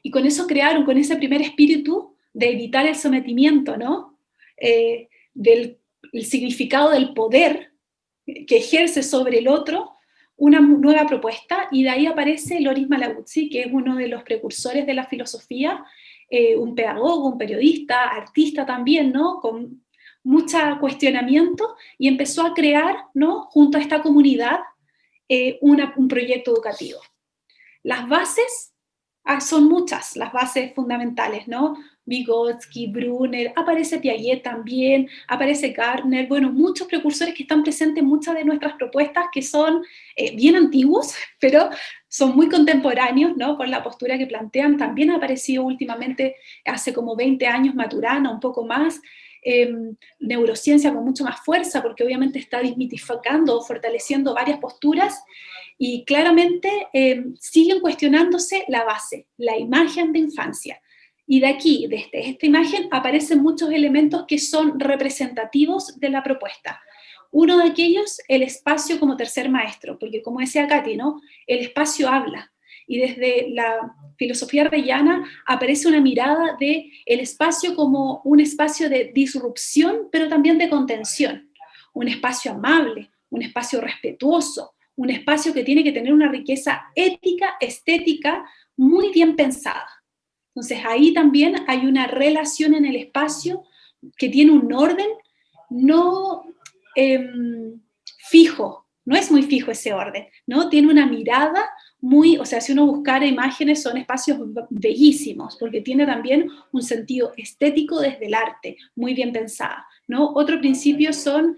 Y con eso crearon, con ese primer espíritu de evitar el sometimiento, ¿no? El significado del poder que ejerce sobre el otro, una nueva propuesta, y de ahí aparece Loris Malaguzzi, que es uno de los precursores de la filosofía, un pedagogo, un periodista, artista también, ¿no?, con mucho cuestionamiento, y empezó a crear, ¿no?, junto a esta comunidad, un proyecto educativo. Las bases son muchas, las bases fundamentales, ¿no? Vygotsky, Brunner, aparece Piaget también, aparece Gardner, bueno, muchos precursores que están presentes en muchas de nuestras propuestas, que son bien antiguos, pero son muy contemporáneos, ¿no?, con la postura que plantean. También ha aparecido últimamente, hace como 20 años, Maturana, un poco más, neurociencia con mucho más fuerza, porque obviamente está desmitificando, fortaleciendo varias posturas, y claramente siguen cuestionándose la base, la imagen de infancia. Y de aquí, desde esta imagen, aparecen muchos elementos que son representativos de la propuesta. Uno de aquellos, el espacio como tercer maestro, porque como decía Katy, ¿no?, el espacio habla. Y desde la filosofía reyana aparece una mirada de el espacio como un espacio de disrupción, pero también de contención. Un espacio amable, un espacio respetuoso, un espacio que tiene que tener una riqueza ética, estética, muy bien pensada. Entonces ahí también hay una relación en el espacio que tiene un orden no fijo, no es muy fijo ese orden, ¿no? Tiene una mirada muy, o sea, si uno buscara imágenes, son espacios bellísimos, porque tiene también un sentido estético desde el arte, muy bien pensada, ¿no? Otro principio son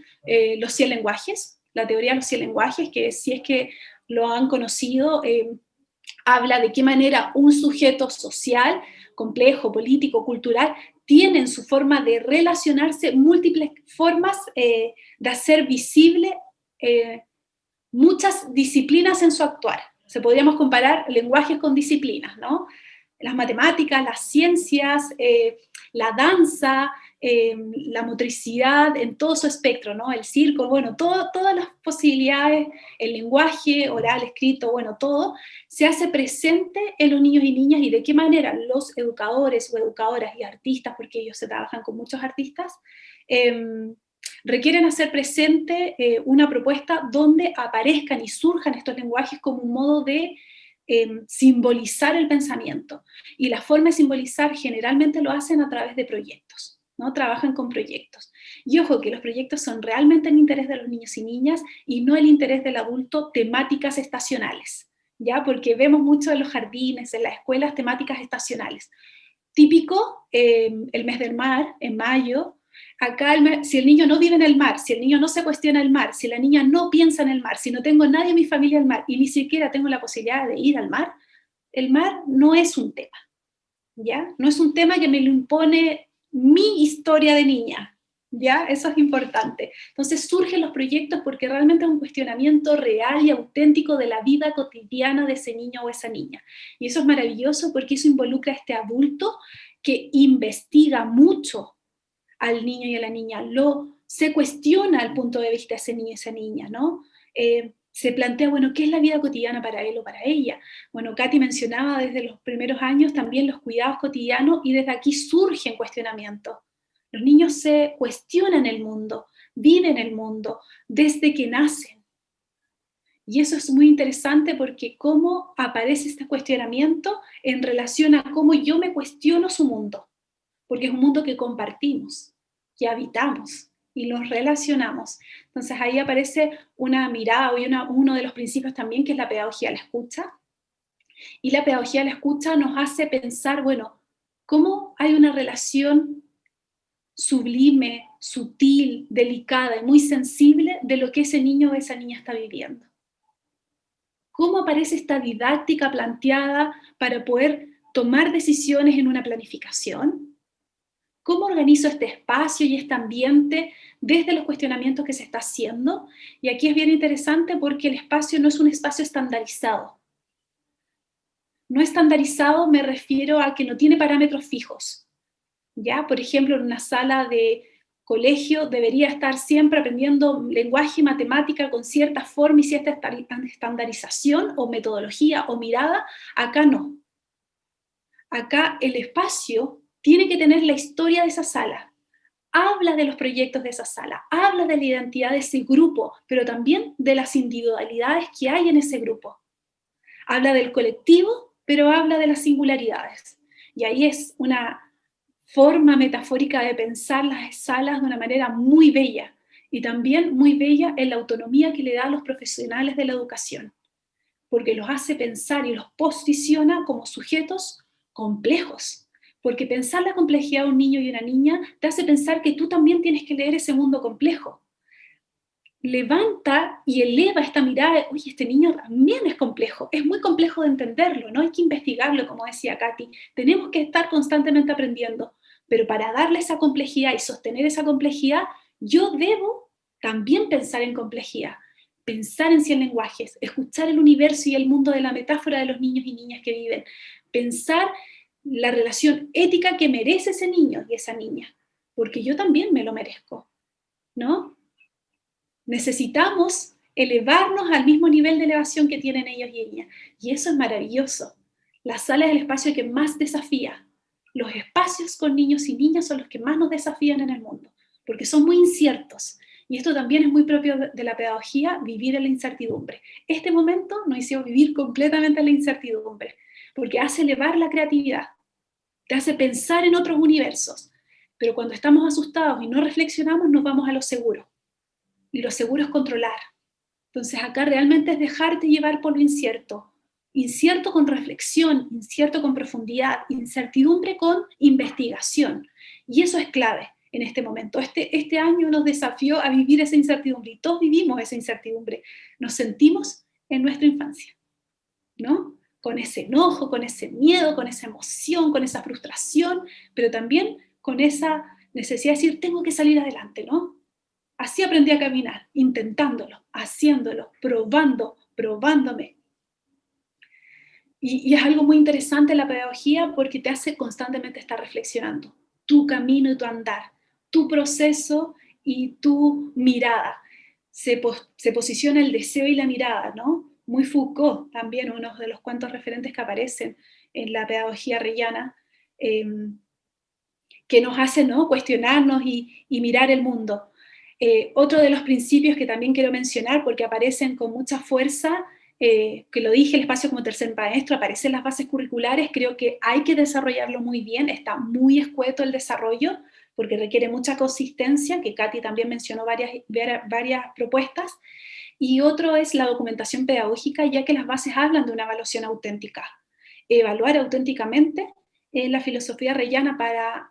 los 100 lenguajes, la teoría de los 100 lenguajes, que si es que lo han conocido, habla de qué manera un sujeto social, complejo, político, cultural, tiene en su forma de relacionarse múltiples formas de hacer visible muchas disciplinas en su actuar. Se podríamos comparar lenguajes con disciplinas, ¿no? Las matemáticas, las ciencias, la danza, la motricidad en todo su espectro, ¿no? El circo, bueno, todas las posibilidades, el lenguaje oral, escrito, bueno, todo, se hace presente en los niños y niñas, y de qué manera los educadores o educadoras y artistas, porque ellos se trabajan con muchos artistas, requieren hacer presente una propuesta donde aparezcan y surjan estos lenguajes como un modo de simbolizar el pensamiento. Y la forma de simbolizar generalmente lo hacen a través de proyectos, ¿no? Trabajan con proyectos. Y ojo, que los proyectos son realmente el interés de los niños y niñas y no el interés del adulto, temáticas estacionales, ¿ya? Porque vemos mucho en los jardines, en las escuelas, temáticas estacionales. Típico, el mes del mar, en mayo. Acá, si el niño no vive en el mar, si el niño no se cuestiona el mar, si la niña no piensa en el mar, si no tengo nadie en mi familia en el mar y ni siquiera tengo la posibilidad de ir al mar, el mar no es un tema, ¿ya? No es un tema que me lo impone mi historia de niña, ¿ya? Eso es importante. Entonces surgen los proyectos porque realmente es un cuestionamiento real y auténtico de la vida cotidiana de ese niño o esa niña. Y eso es maravilloso porque eso involucra a este adulto que investiga mucho al niño y a la niña, se cuestiona el punto de vista de ese niño y esa niña, ¿no? Se plantea, bueno, ¿qué es la vida cotidiana para él o para ella? Bueno, Katy mencionaba desde los primeros años también los cuidados cotidianos y desde aquí surgen cuestionamientos. Los niños se cuestionan el mundo, viven el mundo desde que nacen. Y eso es muy interesante porque cómo aparece este cuestionamiento en relación a cómo yo me cuestiono su mundo. Porque es un mundo que compartimos, que habitamos y nos relacionamos. Entonces ahí aparece una mirada y uno de los principios también, que es la pedagogía de la escucha. Y la pedagogía de la escucha nos hace pensar, bueno, cómo hay una relación sublime, sutil, delicada y muy sensible de lo que ese niño o esa niña está viviendo. ¿Cómo aparece esta didáctica planteada para poder tomar decisiones en una planificación? ¿Cómo organizo este espacio y este ambiente desde los cuestionamientos que se está haciendo? Y aquí es bien interesante porque el espacio no es un espacio estandarizado. No estandarizado me refiero a que no tiene parámetros fijos. ¿Ya? Por ejemplo, en una sala de colegio debería estar siempre aprendiendo lenguaje y matemática con cierta forma y cierta estandarización o metodología o mirada. Acá no. Acá el espacio tiene que tener la historia de esa sala. Habla de los proyectos de esa sala, habla de la identidad de ese grupo, pero también de las individualidades que hay en ese grupo. Habla del colectivo, pero habla de las singularidades. Y ahí es una forma metafórica de pensar las salas de una manera muy bella, y también muy bella en la autonomía que le da a los profesionales de la educación, porque los hace pensar y los posiciona como sujetos complejos. Porque pensar la complejidad de un niño y una niña te hace pensar que tú también tienes que leer ese mundo complejo. Levanta y eleva esta mirada, oye, este niño también es complejo, es muy complejo de entenderlo, ¿no? Hay que investigarlo, como decía Katy. Tenemos que estar constantemente aprendiendo, pero para darle esa complejidad y sostener esa complejidad, yo debo también pensar en complejidad, pensar en 100 lenguajes, escuchar el universo y el mundo de la metáfora de los niños y niñas que viven, pensar la relación ética que merece ese niño y esa niña, porque yo también me lo merezco, ¿no? Necesitamos elevarnos al mismo nivel de elevación que tienen ellos y ellas, y eso es maravilloso. La sala es el espacio que más desafía. Los espacios con niños y niñas son los que más nos desafían en el mundo, porque son muy inciertos. Y esto también es muy propio de la pedagogía, vivir en la incertidumbre. Este momento nos hizo vivir completamente en la incertidumbre, porque hace elevar la creatividad, te hace pensar en otros universos. Pero cuando estamos asustados y no reflexionamos, nos vamos a lo seguro. Y lo seguro es controlar. Entonces acá realmente es dejarte llevar por lo incierto. Incierto con reflexión, incierto con profundidad, incertidumbre con investigación. Y eso es clave en este momento. Este año nos desafió a vivir esa incertidumbre y todos vivimos esa incertidumbre. Nos sentimos en nuestra infancia, ¿no? Con ese enojo, con ese miedo, con esa emoción, con esa frustración, pero también con esa necesidad de decir, tengo que salir adelante, ¿no? Así aprendí a caminar, intentándolo, haciéndolo, probándome. Y es algo muy interesante la pedagogía porque te hace constantemente estar reflexionando. Tu camino y tu andar, tu proceso y tu mirada. Se posiciona el deseo y la mirada, ¿no? Muy Foucault, también uno de los cuantos referentes que aparecen en la pedagogía reyana. que nos hace, ¿no?, cuestionarnos y mirar el mundo. Otro de los principios que también quiero mencionar, porque aparecen con mucha fuerza, que lo dije, el espacio como tercer maestro, aparecen las bases curriculares, creo que hay que desarrollarlo muy bien, está muy escueto el desarrollo, porque requiere mucha consistencia, que Katy también mencionó varias propuestas, y otro es la documentación pedagógica, ya que las bases hablan de una evaluación auténtica. Evaluar auténticamente la filosofía reyana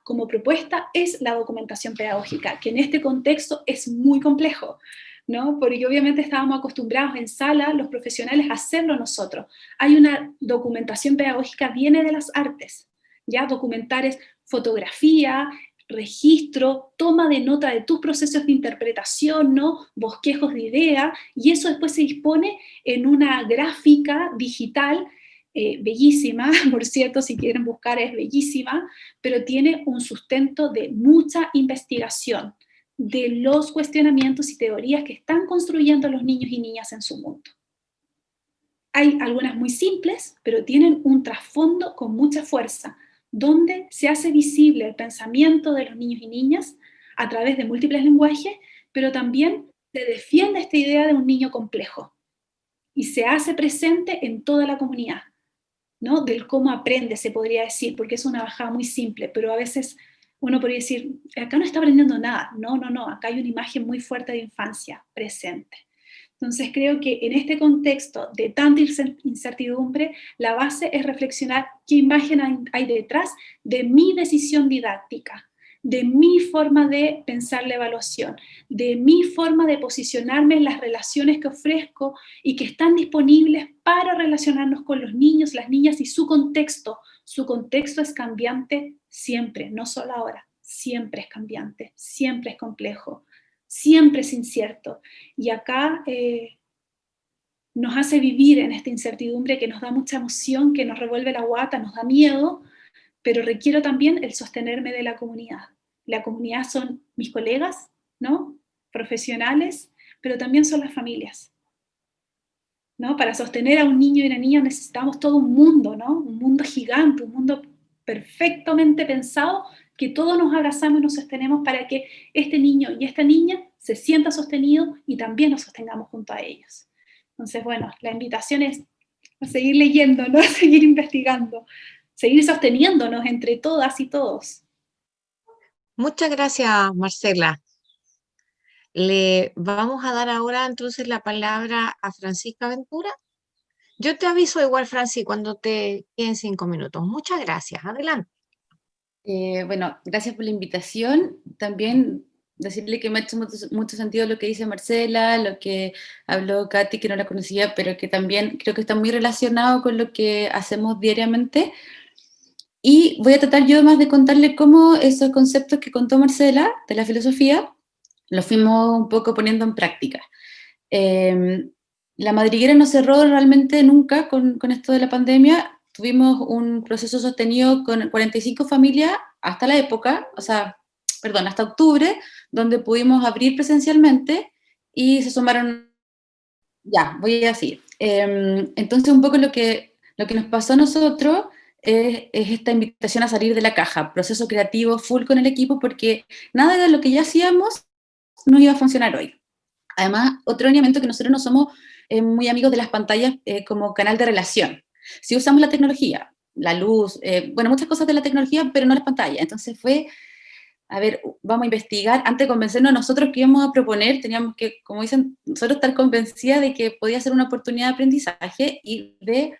como propuesta es la documentación pedagógica, que en este contexto es muy complejo, ¿no? Porque obviamente estábamos acostumbrados en sala, los profesionales, a hacerlo nosotros. Hay una documentación pedagógica, viene de las artes, ¿ya? Documentar es fotografía, registro, toma de nota de tus procesos de interpretación, ¿no? Bosquejos de idea, y eso después se dispone en una gráfica digital bellísima, por cierto, si quieren buscar es bellísima, pero tiene un sustento de mucha investigación de los cuestionamientos y teorías que están construyendo los niños y niñas en su mundo. Hay algunas muy simples, pero tienen un trasfondo con mucha fuerza, donde se hace visible el pensamiento de los niños y niñas a través de múltiples lenguajes, pero también se defiende esta idea de un niño complejo y se hace presente en toda la comunidad, ¿no? Del cómo aprende, se podría decir, porque es una bajada muy simple, pero a veces uno podría decir, acá no está aprendiendo nada. No, no, no, acá hay una imagen muy fuerte de infancia presente. Entonces creo que en este contexto de tanta incertidumbre, la base es reflexionar qué imagen hay detrás de mi decisión didáctica, de mi forma de pensar la evaluación, de mi forma de posicionarme en las relaciones que ofrezco y que están disponibles para relacionarnos con los niños, las niñas y su contexto. Su contexto es cambiante siempre, no solo ahora, siempre es cambiante, siempre es complejo, siempre es incierto. Y acá nos hace vivir en esta incertidumbre que nos da mucha emoción, que nos revuelve la guata, nos da miedo, pero requiero también el sostenerme de la comunidad. La comunidad son mis colegas, ¿no? Profesionales, pero también son las familias, ¿no? Para sostener a un niño y una niña necesitamos todo un mundo, ¿no? Un mundo gigante, un mundo perfectamente pensado, que todos nos abrazamos y nos sostenemos para que este niño y esta niña se sienta sostenido y también nos sostengamos junto a ellos. Entonces, bueno, la invitación es a seguir leyendo, ¿no? A seguir investigando, seguir sosteniéndonos entre todas y todos. Muchas gracias, Marcela. Le vamos a dar ahora entonces la palabra a Francisca Ventura. Yo te aviso igual, Franci, cuando te queden 5 minutos. Muchas gracias. Adelante. Bueno, gracias por la invitación. También decirle que me ha hecho mucho sentido lo que dice Marcela, lo que habló Katy, que no la conocía, pero que también creo que está muy relacionado con lo que hacemos diariamente. Y voy a tratar yo más de contarle cómo esos conceptos que contó Marcela de la filosofía los fuimos un poco poniendo en práctica. La madriguera no cerró realmente nunca con esto de la pandemia. Tuvimos un proceso sostenido con 45 familias hasta la época, hasta octubre, donde pudimos abrir presencialmente y se sumaron, ya, voy a decir. Entonces un poco lo que nos pasó a nosotros es esta invitación a salir de la caja, proceso creativo full con el equipo, porque nada de lo que ya hacíamos nos iba a funcionar hoy. Además, otro lineamiento que nosotros no somos muy amigos de las pantallas como canal de relación. Si usamos la tecnología, la luz, muchas cosas de la tecnología, pero no las pantallas. Entonces fue, a ver, vamos a investigar, antes de convencernos nosotros que íbamos a proponer, teníamos que, como dicen, nosotros estar convencidas de que podía ser una oportunidad de aprendizaje y de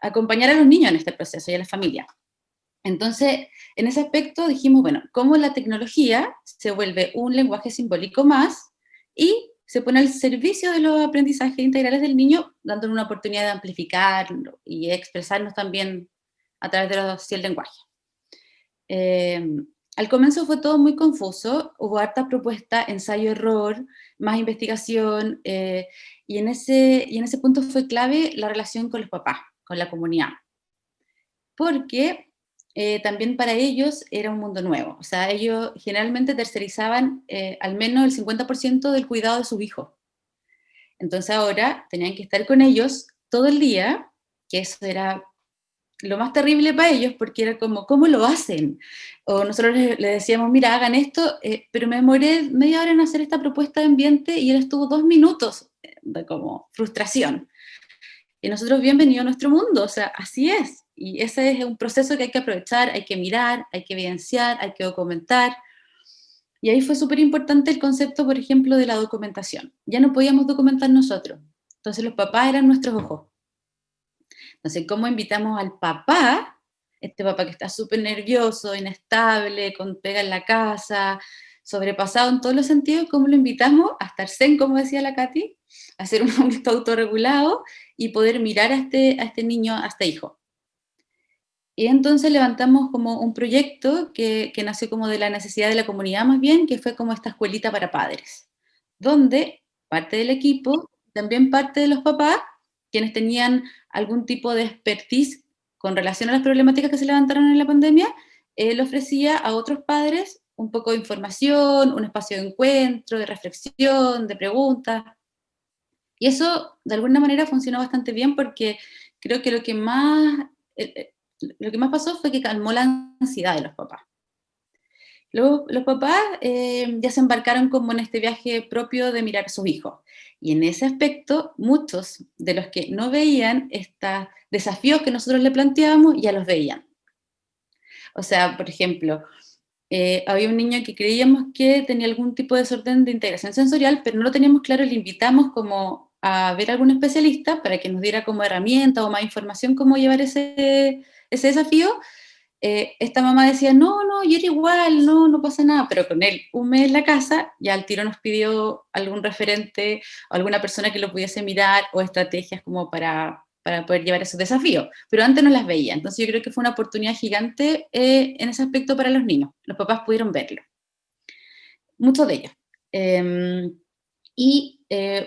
acompañar a los niños en este proceso y a la familia. Entonces, en ese aspecto dijimos, bueno, cómo la tecnología se vuelve un lenguaje simbólico más y se pone al servicio de los aprendizajes integrales del niño, dándole una oportunidad de amplificar y expresarnos también a través de el lenguaje. Al comienzo fue todo muy confuso, hubo harta propuesta, ensayo-error, más investigación, y en ese punto fue clave la relación con los papás, con la comunidad. Porque también para ellos era un mundo nuevo. O sea, ellos generalmente tercerizaban al menos el 50% del cuidado de sus hijos. Entonces ahora tenían que estar con ellos todo el día, que eso era lo más terrible para ellos, porque era como, ¿cómo lo hacen? O nosotros le decíamos, mira, hagan esto, pero me demoré media hora en hacer esta propuesta de ambiente y él estuvo 2 minutos de como frustración. Y nosotros, bienvenido a nuestro mundo, o sea, así es. Y ese es un proceso que hay que aprovechar, hay que mirar, hay que evidenciar, hay que documentar. Y ahí fue súper importante el concepto, por ejemplo, de la documentación. Ya no podíamos documentar nosotros. Entonces los papás eran nuestros ojos. Entonces, ¿cómo invitamos al papá, este papá que está súper nervioso, inestable, con pega en la casa, sobrepasado en todos los sentidos, cómo lo invitamos a estar zen, como decía la Katy, a ser un adulto autorregulado y poder mirar a este niño, a este hijo? Y entonces levantamos como un proyecto que nació como de la necesidad de la comunidad más bien, que fue como esta escuelita para padres, donde parte del equipo, también parte de los papás, quienes tenían algún tipo de expertise con relación a las problemáticas que se levantaron en la pandemia, le ofrecía a otros padres un poco de información, un espacio de encuentro, de reflexión, de preguntas. Y eso de alguna manera funcionó bastante bien porque creo que lo que más pasó fue que calmó la ansiedad de los papás. Luego, los papás ya se embarcaron como en este viaje propio de mirar a sus hijos. Y en ese aspecto, muchos de los que no veían estos desafíos que nosotros le planteábamos, ya los veían. O sea, por ejemplo, había un niño que creíamos que tenía algún tipo de desorden de integración sensorial, pero no lo teníamos claro, le invitamos como a ver a algún especialista para que nos diera como herramienta o más información cómo llevar ese desafío. Esta mamá decía, no, yo era igual, no pasa nada, pero con él un mes en la casa, ya al tiro nos pidió algún referente o alguna persona que lo pudiese mirar o estrategias como para poder llevar esos desafíos, pero antes no las veía, entonces yo creo que fue una oportunidad gigante en ese aspecto para los niños, los papás pudieron verlo, muchos de ellos.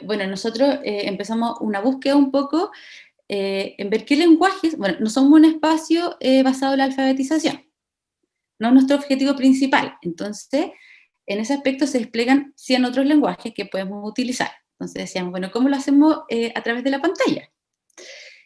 Bueno, nosotros empezamos una búsqueda un poco en ver qué lenguajes, bueno, no somos un espacio basado en la alfabetización, no es nuestro objetivo principal, entonces en ese aspecto se despliegan 100 otros lenguajes que podemos utilizar. Entonces decíamos, bueno, ¿cómo lo hacemos a través de la pantalla?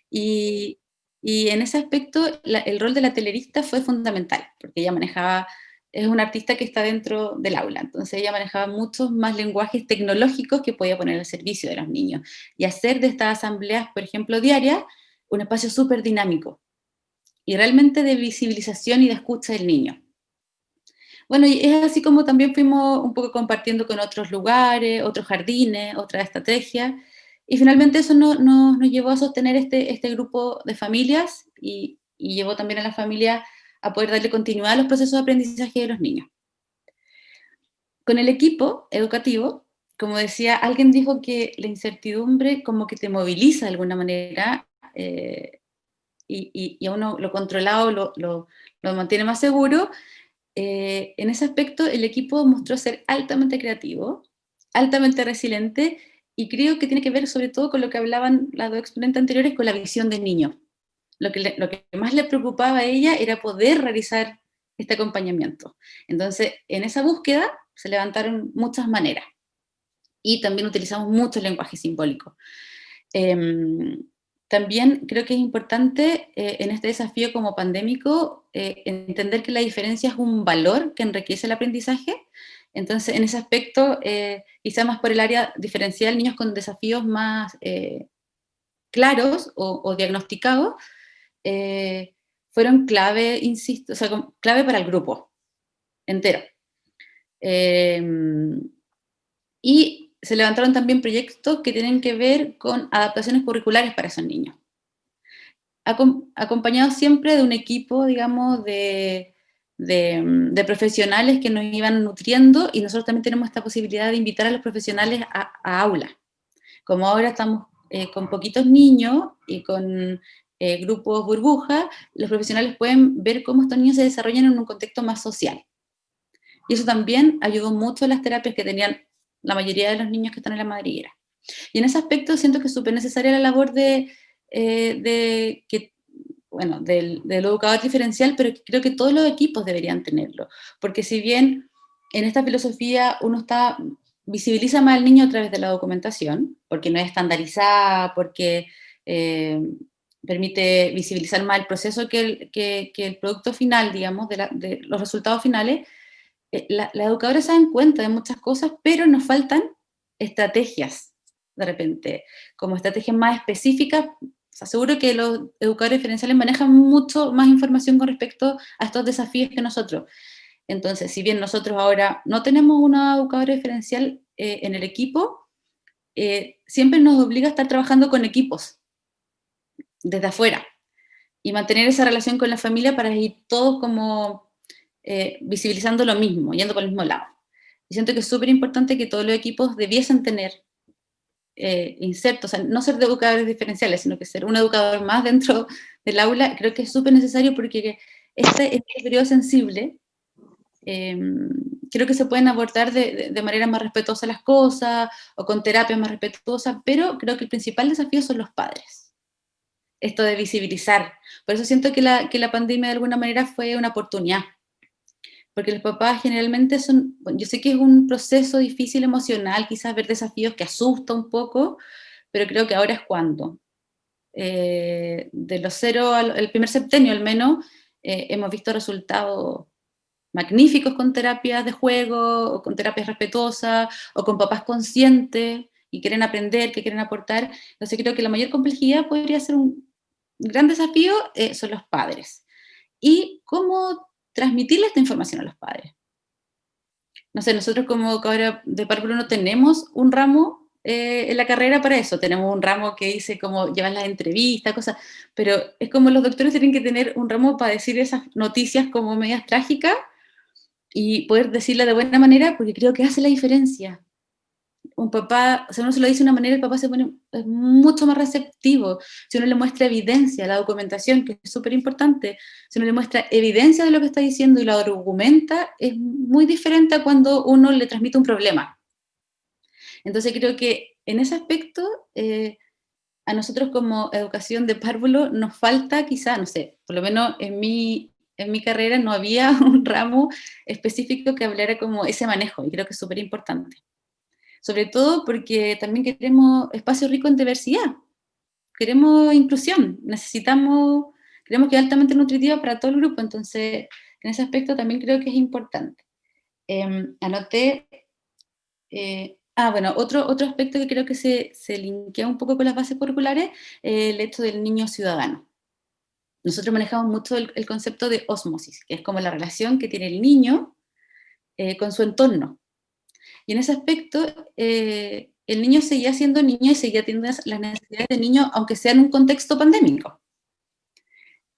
Y en ese aspecto el rol de la telerista fue fundamental, porque ella manejaba, es una artista que está dentro del aula, entonces ella manejaba muchos más lenguajes tecnológicos que podía poner al servicio de los niños, y hacer de estas asambleas, por ejemplo, diarias, un espacio súper dinámico, y realmente de visibilización y de escucha del niño. Bueno, y es así como también fuimos un poco compartiendo con otros lugares, otros jardines, otras estrategias, y finalmente eso nos llevó a sostener este grupo de familias y llevó también a la familia a poder darle continuidad a los procesos de aprendizaje de los niños. Con el equipo educativo, como decía, alguien dijo que la incertidumbre como que te moviliza de alguna manera y a uno lo controlado lo mantiene más seguro. En ese aspecto el equipo mostró ser altamente creativo, altamente resiliente, y creo que tiene que ver sobre todo con lo que hablaban las dos exponentes anteriores, con la visión del niño. Lo que más le preocupaba a ella era poder realizar este acompañamiento. Entonces, en esa búsqueda se levantaron muchas maneras, y también utilizamos mucho lenguaje simbólico. También creo que es importante en este desafío como pandémico entender que la diferencia es un valor que enriquece el aprendizaje. Entonces, en ese aspecto, quizá más por el área diferencial, niños con desafíos más claros o diagnosticados, fueron clave, insisto, o sea, clave para el grupo entero. Y se levantaron también proyectos que tienen que ver con adaptaciones curriculares para esos niños, acompañados siempre de un equipo, digamos, de profesionales que nos iban nutriendo, y nosotros también tenemos esta posibilidad de invitar a los profesionales a aulas. Como ahora estamos con poquitos niños y con grupos burbuja, los profesionales pueden ver cómo estos niños se desarrollan en un contexto más social. Y eso también ayudó mucho a las terapias que tenían la mayoría de los niños que están en la madriguera. Y en ese aspecto siento que es súper necesaria la labor del educador diferencial, pero creo que todos los equipos deberían tenerlo, porque si bien en esta filosofía uno visibiliza más al niño a través de la documentación, porque no es estandarizada, porque permite visibilizar más el proceso que el producto final, digamos, de los resultados finales. Las educadoras se dan cuenta de muchas cosas, pero nos faltan estrategias, de repente, como estrategias más específicas. O sea, seguro que los educadores diferenciales manejan mucho más información con respecto a estos desafíos que nosotros. Entonces, si bien nosotros ahora no tenemos una educadora diferencial en el equipo, siempre nos obliga a estar trabajando con equipos desde afuera y mantener esa relación con la familia para ir todos como visibilizando lo mismo, yendo por el mismo lado. Y siento que es súper importante que todos los equipos debiesen tener insertos, o sea, no ser de educadores diferenciales, sino que ser un educador más dentro del aula. Creo que es súper necesario porque este periodo sensible, creo que se pueden abordar de manera más respetuosa las cosas, o con terapias más respetuosas, pero creo que el principal desafío son los padres. Esto de visibilizar. Por eso siento que la pandemia de alguna manera fue una oportunidad. Porque los papás generalmente son, bueno, yo sé que es un proceso difícil emocional, quizás ver desafíos que asusta un poco, pero creo que ahora es cuando. De los 0 al primer septenio al menos, hemos visto resultados magníficos con terapias de juego, o con terapias respetuosas, o con papás conscientes, y quieren aprender, que quieren aportar. Entonces creo que la mayor complejidad podría ser un gran desafío, son los padres. Y cómo transmitirle esta información a los padres. No sé, nosotros como educadora de párvulo no tenemos un ramo en la carrera para eso, tenemos un ramo que dice cómo llevar las entrevistas, cosas, pero es como los doctores tienen que tener un ramo para decir esas noticias como medias trágicas y poder decirla de buena manera, porque creo que hace la diferencia. Un papá, si uno se lo dice de una manera, el papá se pone es mucho más receptivo. Si uno le muestra evidencia, la documentación, que es súper importante, si uno le muestra evidencia de lo que está diciendo y lo argumenta, es muy diferente a cuando uno le transmite un problema. Entonces creo que en ese aspecto, a nosotros como educación de párvulo nos falta quizá, no sé, por lo menos en mi carrera no había un ramo específico que hablara como ese manejo, y creo que es súper importante. Sobre todo porque también queremos espacio rico en diversidad, queremos inclusión, queremos que sea altamente nutritiva para todo el grupo, entonces en ese aspecto también creo que es importante. Anoté, bueno, otro aspecto que creo que se linkea un poco con las bases curriculares, el hecho del niño ciudadano. Nosotros manejamos mucho el concepto de ósmosis, que es como la relación que tiene el niño con su entorno. Y en ese aspecto, el niño seguía siendo niño y seguía teniendo las necesidades de niño, aunque sea en un contexto pandémico.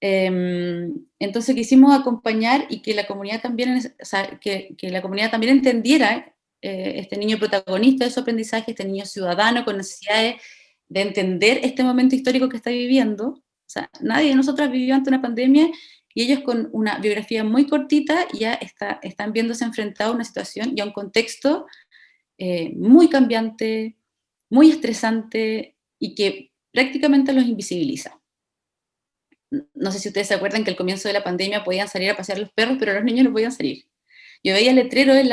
Entonces quisimos acompañar y que la comunidad también, o sea, que la comunidad también entendiera este niño protagonista de su aprendizaje, este niño ciudadano con necesidades de entender este momento histórico que está viviendo. O sea, nadie de nosotros vivió ante una pandemia, y ellos con una biografía muy cortita ya están viéndose enfrentados a una situación y a un contexto muy cambiante, muy estresante, y que prácticamente los invisibiliza. No sé si ustedes se acuerdan que al comienzo de la pandemia podían salir a pasear los perros, pero los niños no podían salir. Yo veía letreros donde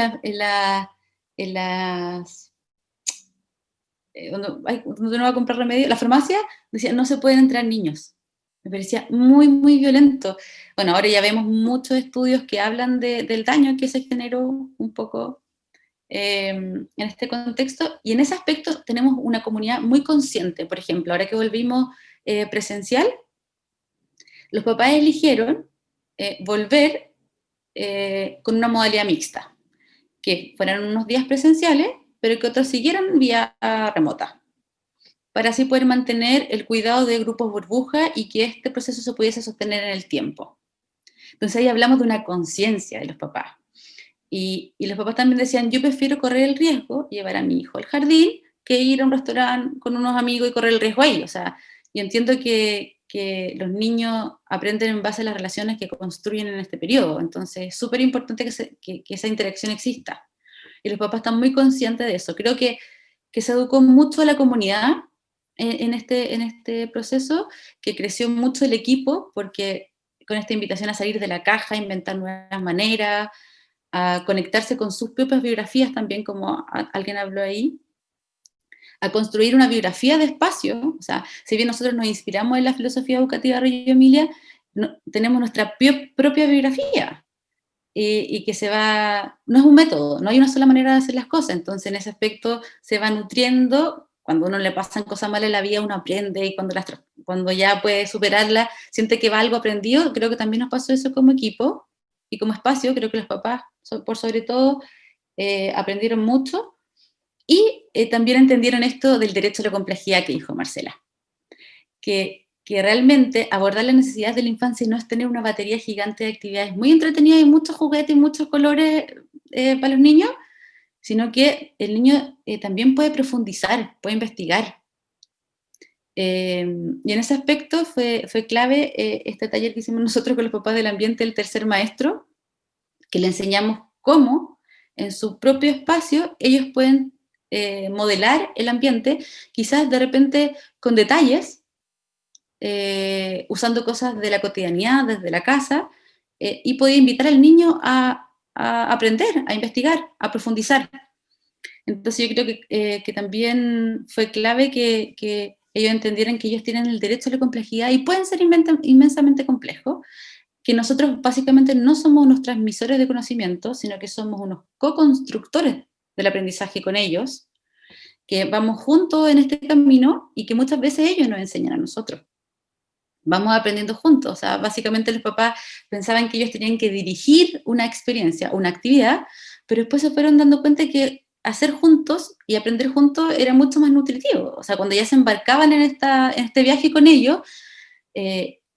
uno va a comprar remedio, la farmacia decía no se pueden entrar niños. Me parecía muy, muy violento. Bueno, ahora ya vemos muchos estudios que hablan del daño que se generó un poco en este contexto, y en ese aspecto tenemos una comunidad muy consciente. Por ejemplo, ahora que volvimos presencial, los papás eligieron volver con una modalidad mixta, que fueran unos días presenciales, pero que otros siguieran vía remota, para así poder mantener el cuidado de grupos burbuja y que este proceso se pudiese sostener en el tiempo. Entonces ahí hablamos de una conciencia de los papás. Y los papás también decían, yo prefiero correr el riesgo, llevar a mi hijo al jardín, que ir a un restaurante con unos amigos y correr el riesgo ahí. O sea, yo entiendo que los niños aprenden en base a las relaciones que construyen en este periodo. Entonces es súper importante que esa interacción exista. Y los papás están muy conscientes de eso. Creo que se educó mucho a la comunidad en este proceso, que creció mucho el equipo, porque con esta invitación a salir de la caja, a inventar nuevas maneras, a conectarse con sus propias biografías también, como alguien habló ahí, a construir una biografía de espacio. O sea, si bien nosotros nos inspiramos en la filosofía educativa de Reggio Emilia, tenemos nuestra propia biografía, y que no es un método, no hay una sola manera de hacer las cosas. Entonces en ese aspecto se va nutriendo. Cuando a uno le pasan cosas malas en la vida, uno aprende, y cuando ya puede superarla, siente que va algo aprendido. Creo que también nos pasó eso como equipo y como espacio. Creo que los papás, por sobre todo, aprendieron mucho, y también entendieron esto del derecho a la complejidad que dijo Marcela, que realmente abordar las necesidades de la infancia no es tener una batería gigante de actividades muy entretenidas y muchos juguetes y muchos colores para los niños, sino que el niño también puede profundizar, puede investigar. Y en ese aspecto fue clave este taller que hicimos nosotros con los papás del ambiente, el tercer maestro, que le enseñamos cómo en su propio espacio ellos pueden modelar el ambiente, quizás de repente con detalles, usando cosas de la cotidianidad, desde la casa, y podía invitar al niño a aprender, a investigar, a profundizar. Entonces yo creo que también fue clave que ellos entendieran que ellos tienen el derecho a la complejidad y pueden ser inmensamente complejos, que nosotros básicamente no somos unos transmisores de conocimiento, sino que somos unos co-constructores del aprendizaje con ellos, que vamos juntos en este camino y que muchas veces ellos nos enseñan a nosotros. Vamos aprendiendo juntos. O sea, básicamente los papás pensaban que ellos tenían que dirigir una experiencia, una actividad, pero después se fueron dando cuenta que hacer juntos y aprender juntos era mucho más nutritivo. O sea, cuando ya se embarcaban en este viaje con ellos,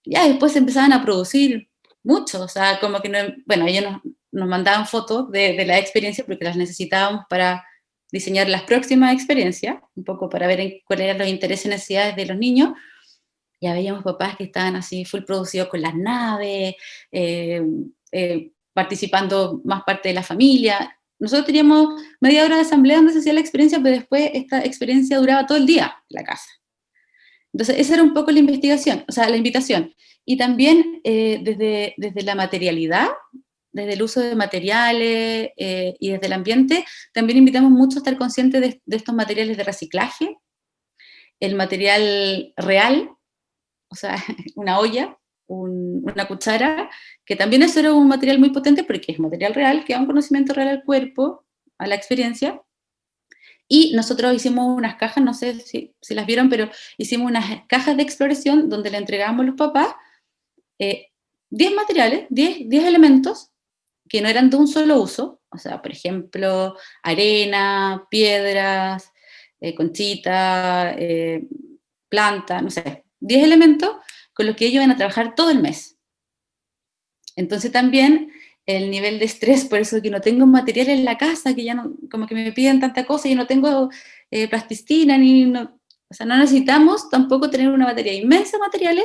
ya después empezaban a producir mucho. O sea, como que, ellos nos mandaban fotos de la experiencia porque las necesitábamos para diseñar las próximas experiencias, un poco para ver cuáles eran los intereses y necesidades de los niños. Ya veíamos papás que estaban así full producidos con las naves, participando más parte de la familia. Nosotros teníamos media hora de asamblea donde se hacía la experiencia, pero después esta experiencia duraba todo el día en la casa. Entonces esa era un poco la investigación, o sea, la invitación. Y también desde la materialidad, desde el uso de materiales y desde el ambiente, también invitamos mucho a estar conscientes de estos materiales de reciclaje, el material real, o sea, una olla, una cuchara, que también eso era un material muy potente porque es material real, que da un conocimiento real al cuerpo, a la experiencia. Y nosotros hicimos unas cajas, no sé si las vieron, pero hicimos unas cajas de exploración donde le entregamos a los papás 10 materiales, 10 elementos que no eran de un solo uso. O sea, por ejemplo, arena, piedras, conchita, planta, no sé, 10 elementos con los que ellos van a trabajar todo el mes. Entonces también el nivel de estrés, por eso que no tengo material en la casa, que ya no, como que me piden tanta cosa y no tengo plasticina, o sea, no necesitamos tampoco tener una batería inmensa de materiales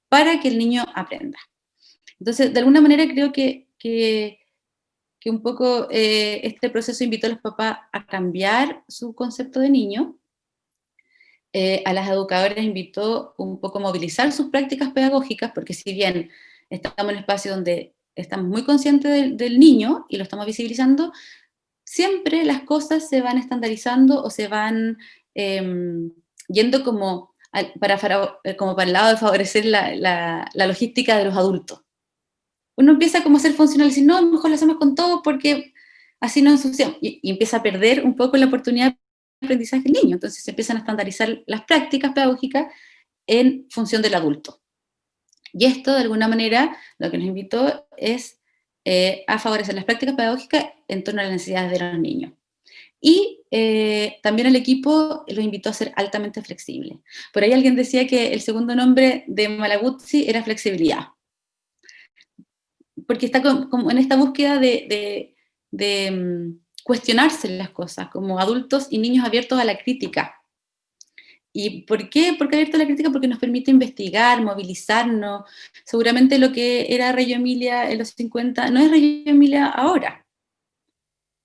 para que el niño aprenda. Entonces, de alguna manera creo que un poco este proceso invitó a los papás a cambiar su concepto de niño. A las educadoras invitó un poco a movilizar sus prácticas pedagógicas, porque si bien estamos en un espacio donde estamos muy conscientes del niño y lo estamos visibilizando, siempre las cosas se van estandarizando o se van yendo como para el lado de favorecer la logística de los adultos. Uno empieza como a ser funcional y decir, no, mejor lo hacemos con todo porque así no ensuciamos, y empieza a perder un poco la oportunidad aprendizaje del niño. Entonces se empiezan a estandarizar las prácticas pedagógicas en función del adulto. Y esto, de alguna manera, lo que nos invitó es a favorecer las prácticas pedagógicas en torno a las necesidades de los niños. Y también el equipo los invitó a ser altamente flexibles. Por ahí alguien decía que el segundo nombre de Malaguzzi era flexibilidad. Porque está como en esta búsqueda de cuestionarse las cosas, como adultos y niños abiertos a la crítica. ¿Y por qué? ¿Por qué abierto a la crítica? Porque nos permite investigar, movilizarnos. Seguramente lo que era Reggio Emilia en los 50 no es Reggio Emilia ahora.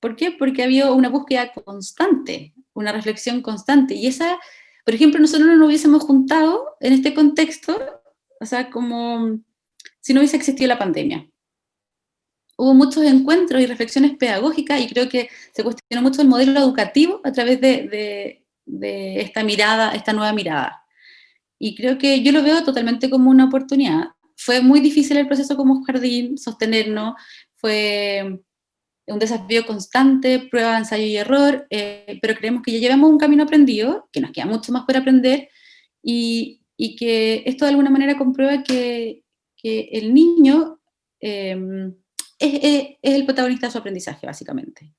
¿Por qué? Porque había una búsqueda constante, una reflexión constante. Y esa, por ejemplo, nosotros no nos hubiésemos juntado en este contexto, o sea, como si no hubiese existido la pandemia. Hubo muchos encuentros y reflexiones pedagógicas y creo que se cuestionó mucho el modelo educativo a través de de esta mirada, esta nueva mirada. Y creo que yo lo veo totalmente como una oportunidad. Fue muy difícil el proceso como jardín, sostenernos, fue un desafío constante, prueba, ensayo y error, pero creemos que ya llevamos un camino aprendido, que nos queda mucho más por aprender, y que esto de alguna manera comprueba que el niño es el protagonista de su aprendizaje, básicamente.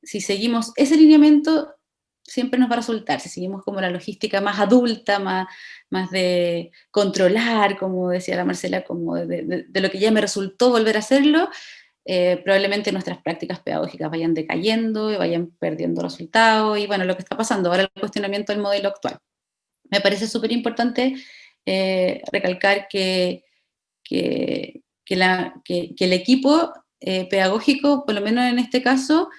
Si seguimos ese lineamiento, siempre nos va a resultar. Si seguimos como la logística más adulta, más de controlar, como decía la Marcela, como de lo que ya me resultó volver a hacerlo, probablemente nuestras prácticas pedagógicas vayan decayendo y vayan perdiendo resultados, y bueno, lo que está pasando ahora, el cuestionamiento del modelo actual. Me parece súper importante recalcar que el equipo pedagógico, por lo menos en este caso,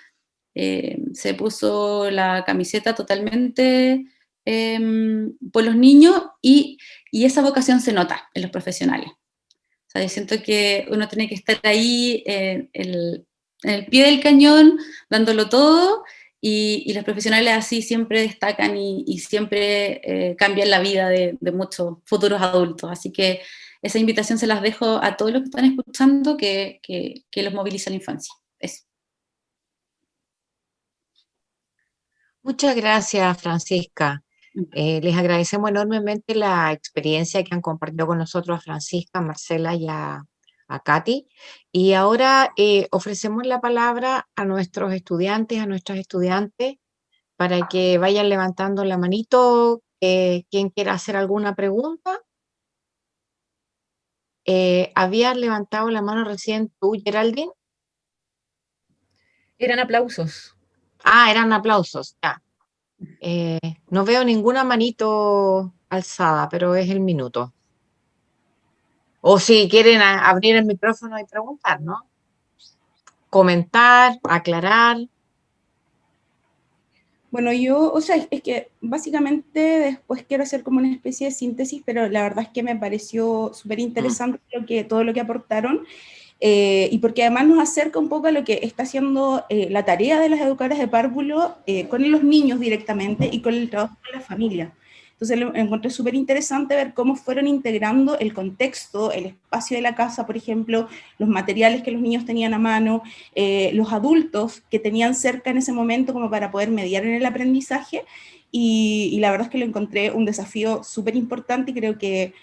se puso la camiseta totalmente por los niños, y esa vocación se nota en los profesionales. O sea, yo siento que uno tiene que estar ahí en el pie del cañón, dándolo todo, y los profesionales así siempre destacan y siempre cambian la vida de muchos futuros adultos. Así que esa invitación se las dejo a todos los que están escuchando, que los moviliza la infancia. Eso. Muchas gracias, Francisca. Les agradecemos enormemente la experiencia que han compartido con nosotros a Francisca, a Marcela y a Katy. Y ahora ofrecemos la palabra a nuestros estudiantes, a nuestras estudiantes, para que vayan levantando la manito. ¿Quién quiera hacer alguna pregunta? ¿Habías levantado la mano recién tú, Geraldine? Eran aplausos. Ah, eran aplausos, ya. No veo ninguna manito alzada, pero es el minuto. O si quieren abrir el micrófono y preguntar, ¿no? Comentar, aclarar. Bueno, yo, o sea, es que básicamente después quiero hacer como una especie de síntesis, pero la verdad es que me pareció súper interesante todo lo que aportaron, y porque además nos acerca un poco a lo que está haciendo la tarea de las educadoras de párvulo con los niños directamente y con el trabajo con la familia. Entonces lo encontré súper interesante ver cómo fueron integrando el contexto, el espacio de la casa, por ejemplo, los materiales que los niños tenían a mano, los adultos que tenían cerca en ese momento como para poder mediar en el aprendizaje, y la verdad es que lo encontré un desafío súper importante, y creo que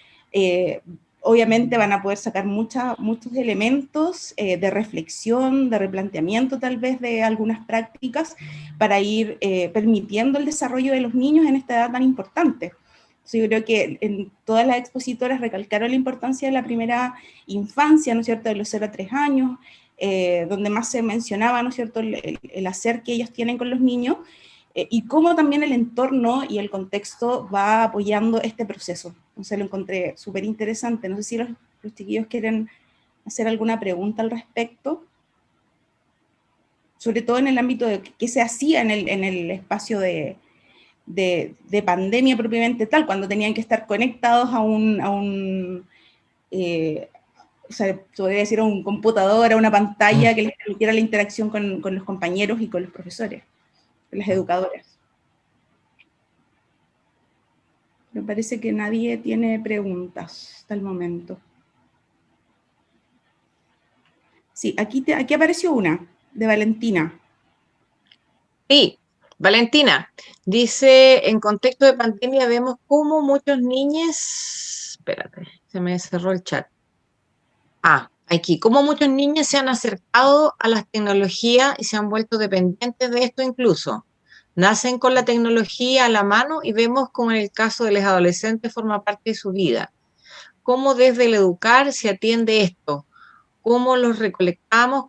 obviamente van a poder sacar muchos elementos de reflexión, de replanteamiento tal vez de algunas prácticas para ir permitiendo el desarrollo de los niños en esta edad tan importante. Entonces, yo creo que en todas las expositoras recalcaron la importancia de la primera infancia, ¿no es cierto?, de los 0 a 3 años, donde más se mencionaba, ¿no es cierto?, el hacer que ellos tienen con los niños, y cómo también el entorno y el contexto va apoyando este proceso. Entonces lo encontré súper interesante. No sé si los chiquillos quieren hacer alguna pregunta al respecto, sobre todo en el ámbito de qué se hacía en el espacio de pandemia propiamente tal, cuando tenían que estar conectados a un o sea, podría decir a un computador, a una pantalla que les permitiera la interacción con los compañeros y con los profesores, con las educadoras. Me parece que nadie tiene preguntas hasta el momento. Sí, aquí apareció una, de Valentina. Sí, Valentina, dice, en contexto de pandemia vemos cómo muchos niños, espérate, se me cerró el chat. Aquí, cómo muchos niños se han acercado a las tecnologías y se han vuelto dependientes de esto incluso. Nacen con la tecnología a la mano y vemos como en el caso de los adolescentes forma parte de su vida. ¿Cómo desde el educar se atiende esto? ¿Cómo los reconectamos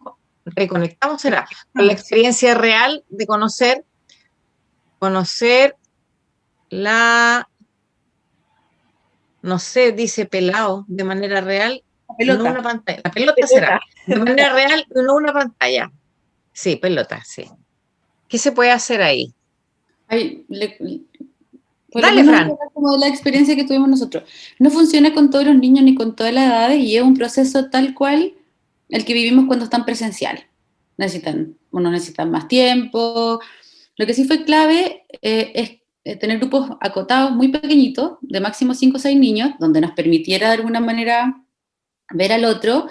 será, con la experiencia real de conocer la, no sé, dice pelado, de manera real, Pelota. no una pantalla. La pelota será, de manera real, no una pantalla. Sí, pelota, sí. ¿Qué se puede hacer ahí? Dale, Fran. Como la experiencia que tuvimos nosotros. No funciona con todos los niños ni con todas las edades, y es un proceso tal cual el que vivimos cuando están presencial. Necesitan más tiempo. Lo que sí fue clave es tener grupos acotados muy pequeñitos, de máximo 5 o 6 niños, donde nos permitiera de alguna manera ver al otro,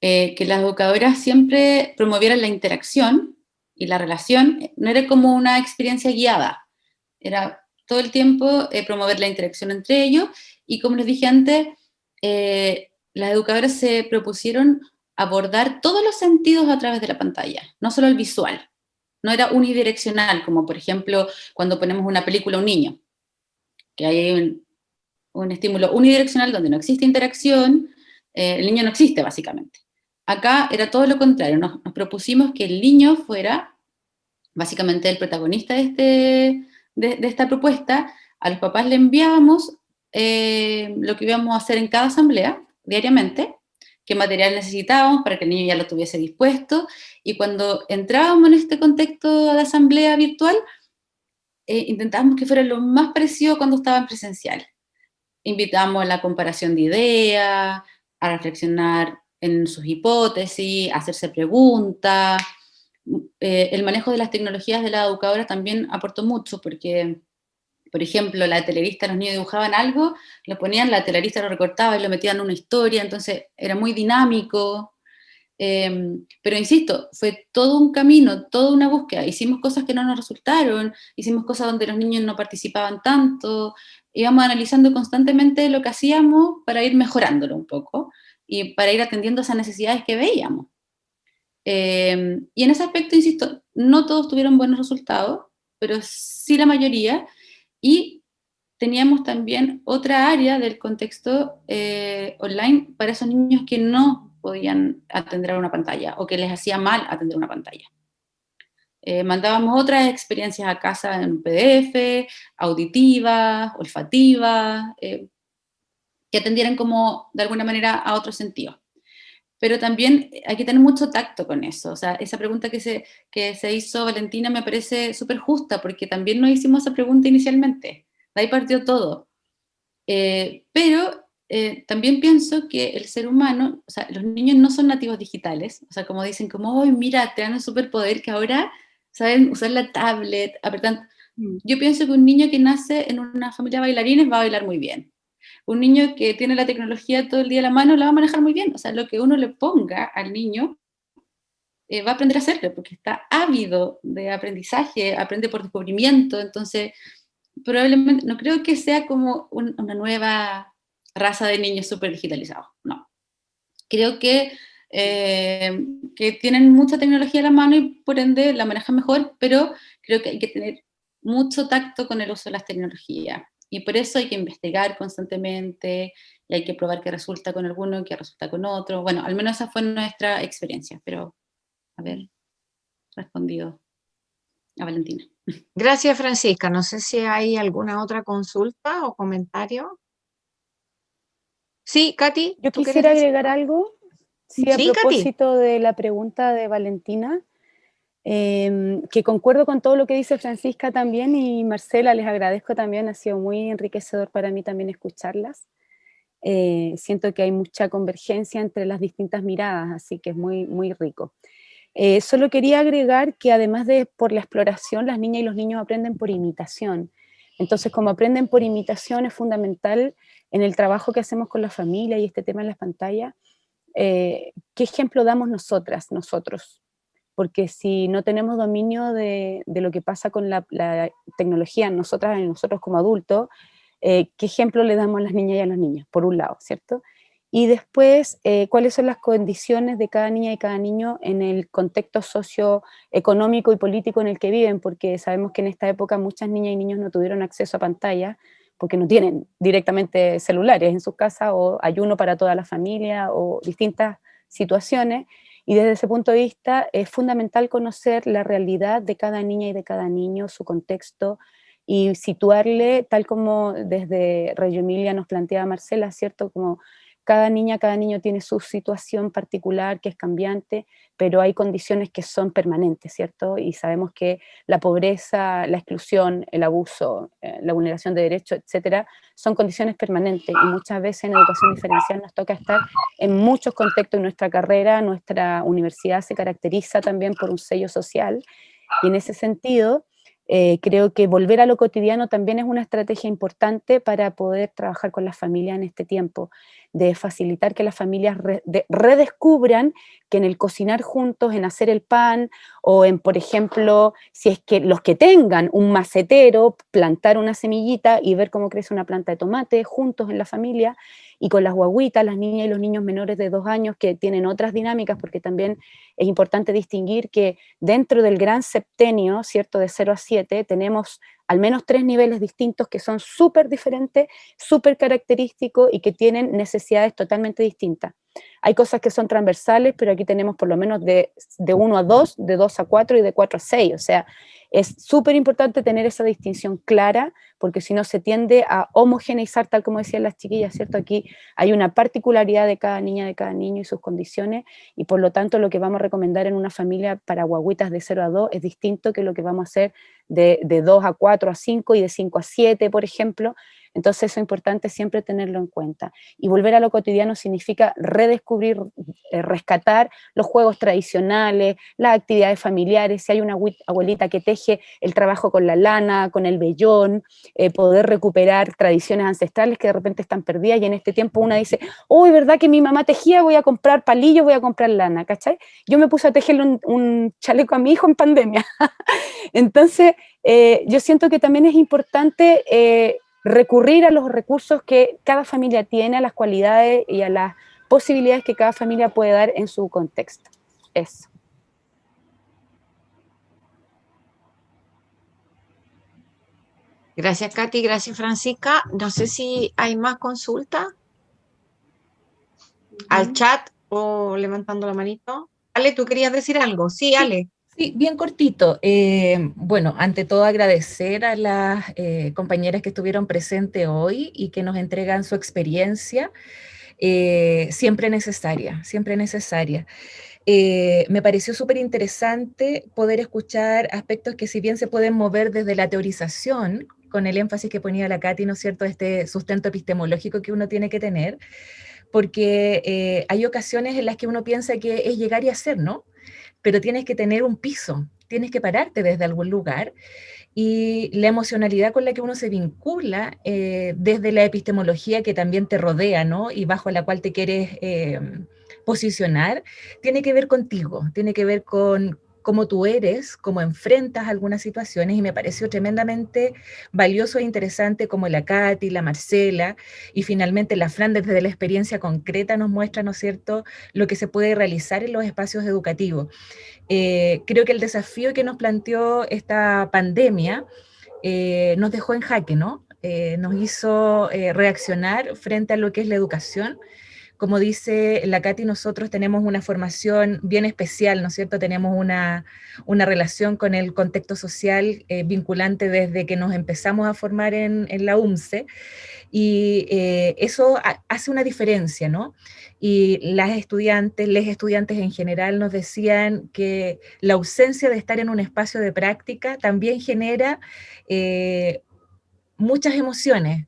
que las educadoras siempre promovieran la interacción y la relación. No era como una experiencia guiada, era todo el tiempo promover la interacción entre ellos, y como les dije antes, las educadoras se propusieron abordar todos los sentidos a través de la pantalla, no solo el visual. No era unidireccional, como por ejemplo cuando ponemos una película a un niño, que hay un estímulo unidireccional donde no existe interacción, el niño no existe básicamente. Acá era todo lo contrario, nos propusimos que el niño fuera básicamente el protagonista de esta propuesta. A los papás le enviábamos lo que íbamos a hacer en cada asamblea diariamente, qué material necesitábamos para que el niño ya lo tuviese dispuesto, y cuando entrábamos en este contexto de asamblea virtual, intentábamos que fuera lo más parecido cuando estaba en presencial. Invitamos a la comparación de ideas, a reflexionar en sus hipótesis, a hacerse preguntas. El manejo de las tecnologías de la educadora también aportó mucho, porque, por ejemplo, la telerista, los niños dibujaban algo, lo ponían, la telerista lo recortaba y lo metían en una historia, entonces era muy dinámico. Pero insisto, fue todo un camino, toda una búsqueda. Hicimos cosas que no nos resultaron, hicimos cosas donde los niños no participaban tanto, íbamos analizando constantemente lo que hacíamos para ir mejorándolo un poco y para ir atendiendo esas necesidades que veíamos. Y en ese aspecto, insisto, no todos tuvieron buenos resultados, pero sí la mayoría, y teníamos también otra área del contexto online para esos niños que no podían atender a una pantalla o que les hacía mal atender una pantalla. Mandábamos otras experiencias a casa en un PDF, auditivas, olfativas, que atendieran como de alguna manera a otro sentido. Pero también hay que tener mucho tacto con eso. O sea, esa pregunta que se hizo Valentina me parece súper justa, porque también nos hicimos esa pregunta inicialmente. De ahí partió todo. Pero también pienso que el ser humano, o sea, los niños no son nativos digitales, o sea, como dicen, como, ¡ay, mira, te dan un superpoder que ahora saben usar la tablet, apretan! Yo pienso que un niño que nace en una familia de bailarines va a bailar muy bien. Un niño que tiene la tecnología todo el día a la mano la va a manejar muy bien. O sea, lo que uno le ponga al niño va a aprender a hacerlo, porque está ávido de aprendizaje, aprende por descubrimiento. Entonces, probablemente, no creo que sea como una nueva raza de niños súper digitalizados, no. Creo que tienen mucha tecnología a la mano y por ende la manejan mejor, pero creo que hay que tener mucho tacto con el uso de las tecnologías. Y por eso hay que investigar constantemente, y hay que probar que resulta con alguno, que resulta con otro. Bueno, al menos esa fue nuestra experiencia, pero a ver, respondido a Valentina. Gracias, Francisca. No sé si hay alguna otra consulta o comentario. Sí, Katy. Yo ¿tú quisiera quieres decir agregar algo, sí, a Sí, Katy. propósito de la pregunta de Valentina, que concuerdo con todo lo que dice Francisca también, y Marcela, les agradezco también, ha sido muy enriquecedor para mí también escucharlas. Siento que hay mucha convergencia entre las distintas miradas, así que es muy, muy rico. Solo quería agregar que además de por la exploración, las niñas y los niños aprenden por imitación. Entonces, como aprenden por imitación, es fundamental en el trabajo que hacemos con la familia y este tema en las pantallas, ¿qué ejemplo damos nosotros? Porque si no tenemos dominio de lo que pasa con la tecnología en nosotras y nosotros como adultos, ¿qué ejemplo le damos a las niñas y a los niños? Por un lado, ¿cierto? Y después, cuáles son las condiciones de cada niña y cada niño en el contexto socioeconómico y político en el que viven, porque sabemos que en esta época muchas niñas y niños no tuvieron acceso a pantalla, porque no tienen directamente celulares en sus casas, o hay uno para toda la familia, o distintas situaciones, y desde ese punto de vista es fundamental conocer la realidad de cada niña y de cada niño, su contexto, y situarle, tal como desde Reggio Emilia nos planteaba Marcela, ¿cierto? Como cada niña, cada niño tiene su situación particular que es cambiante, pero hay condiciones que son permanentes, ¿cierto? Y sabemos que la pobreza, la exclusión, el abuso, la vulneración de derechos, etcétera, son condiciones permanentes, y muchas veces en educación diferencial nos toca estar en muchos contextos. En nuestra carrera, nuestra universidad se caracteriza también por un sello social, y en ese sentido Creo que volver a lo cotidiano también es una estrategia importante para poder trabajar con las familias en este tiempo, de facilitar que las familias redescubran que en el cocinar juntos, en hacer el pan, o en, por ejemplo, si es que los que tengan un macetero, plantar una semillita y ver cómo crece una planta de tomate juntos en la familia, y con las guaguitas, las niñas y los niños menores de 2 años que tienen otras dinámicas, porque también es importante distinguir que dentro del gran septenio, ¿cierto?, de 0 a 7, tenemos al menos 3 niveles distintos que son súper diferentes, súper característicos y que tienen necesidades totalmente distintas. Hay cosas que son transversales, pero aquí tenemos por lo menos de 1 a 2, de 2 a 4 y de 4 a 6. O sea, es súper importante tener esa distinción clara, porque si no se tiende a homogeneizar, tal como decían las chiquillas, ¿cierto? Aquí hay una particularidad de cada niña, de cada niño y sus condiciones, y por lo tanto lo que vamos a recomendar en una familia para guaguitas de 0 a 2 es distinto que lo que vamos a hacer de 2 a 4 a 5 y de 5 a 7, por ejemplo. Entonces eso es importante siempre tenerlo en cuenta. Y volver a lo cotidiano significa redescubrir, rescatar los juegos tradicionales, las actividades familiares, si hay una abuelita que teje el trabajo con la lana, con el vellón, poder recuperar tradiciones ancestrales que de repente están perdidas, y en este tiempo una dice, oh, es verdad que mi mamá tejía, voy a comprar palillos, voy a comprar lana, ¿cachai? Yo me puse a tejerle un chaleco a mi hijo en pandemia. Entonces, yo siento que también es importante recurrir a los recursos que cada familia tiene, a las cualidades y a las posibilidades que cada familia puede dar en su contexto. Eso. Gracias, Katy, gracias, Francisca. No sé si hay más consultas al chat o levantando la manito. Ale, ¿tú querías decir algo? Sí, Ale. Sí, bien cortito. Bueno, ante todo agradecer a las compañeras que estuvieron presentes hoy y que nos entregan su experiencia, siempre necesaria, siempre necesaria. Me pareció súper interesante poder escuchar aspectos que si bien se pueden mover desde la teorización, con el énfasis que ponía la Katy, ¿no es cierto?, este sustento epistemológico que uno tiene que tener, porque hay ocasiones en las que uno piensa que es llegar y hacer, ¿no? Pero tienes que tener un piso, tienes que pararte desde algún lugar, y la emocionalidad con la que uno se vincula desde la epistemología que también te rodea, ¿no? Y bajo la cual te quieres posicionar, tiene que ver contigo, tiene que ver con cómo tú eres, cómo enfrentas algunas situaciones, y me pareció tremendamente valioso e interesante como la Katy, la Marcela y finalmente la Fran desde la experiencia concreta nos muestra, ¿no es cierto?, lo que se puede realizar en los espacios educativos. Creo que el desafío que nos planteó esta pandemia nos dejó en jaque, ¿no? Nos hizo reaccionar frente a lo que es la educación. Como dice la Katy, nosotros tenemos una formación bien especial, ¿no es cierto? Tenemos una relación con el contexto social vinculante desde que nos empezamos a formar en la UMCE, y eso hace una diferencia, ¿no? Y las estudiantes, les estudiantes en general nos decían que la ausencia de estar en un espacio de práctica también genera muchas emociones.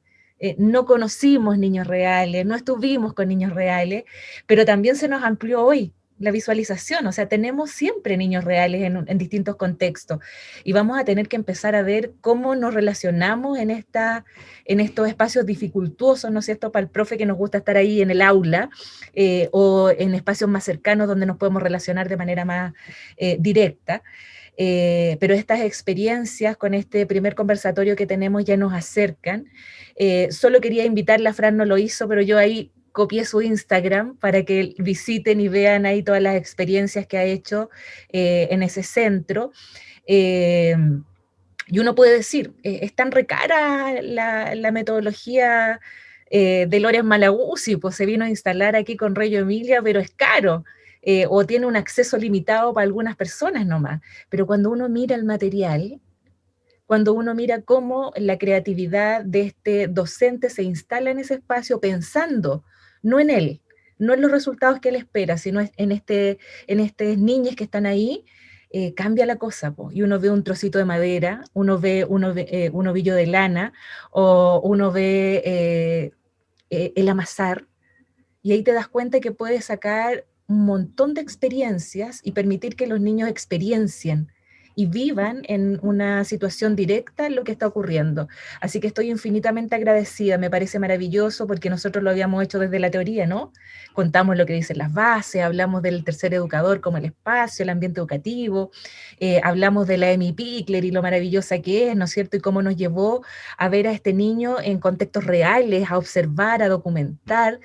No conocimos niños reales, no estuvimos con niños reales, pero también se nos amplió hoy la visualización, o sea, tenemos siempre niños reales en distintos contextos, y vamos a tener que empezar a ver cómo nos relacionamos en estos espacios dificultuosos, ¿no es cierto?, para el profe que nos gusta estar ahí en el aula, o en espacios más cercanos donde nos podemos relacionar de manera más directa. Pero estas experiencias con este primer conversatorio que tenemos ya nos acercan. Solo quería invitarla, Fran no lo hizo, pero yo ahí copié su Instagram para que visiten y vean ahí todas las experiencias que ha hecho en ese centro. Y uno puede decir, es tan recara la metodología de Lorenz Malaguzzi, pues se vino a instalar aquí con Reggio Emilia, pero es caro. O tiene un acceso limitado para algunas personas nomás. Pero cuando uno mira el material, cuando uno mira cómo la creatividad de este docente se instala en ese espacio pensando, no en él, no en los resultados que él espera, sino en estas niñas que están ahí, cambia la cosa, po. Y uno ve un trocito de madera, uno ve un ovillo de lana, o uno ve el amasar, y ahí te das cuenta que puedes sacar un montón de experiencias y permitir que los niños experiencien y vivan en una situación directa lo que está ocurriendo. Así que estoy infinitamente agradecida, me parece maravilloso porque nosotros lo habíamos hecho desde la teoría, ¿no? Contamos lo que dicen las bases, hablamos del tercer educador como el espacio, el ambiente educativo, hablamos de la Amy Pickler y lo maravillosa que es, ¿no es cierto? Y cómo nos llevó a ver a este niño en contextos reales, a observar, a documentar,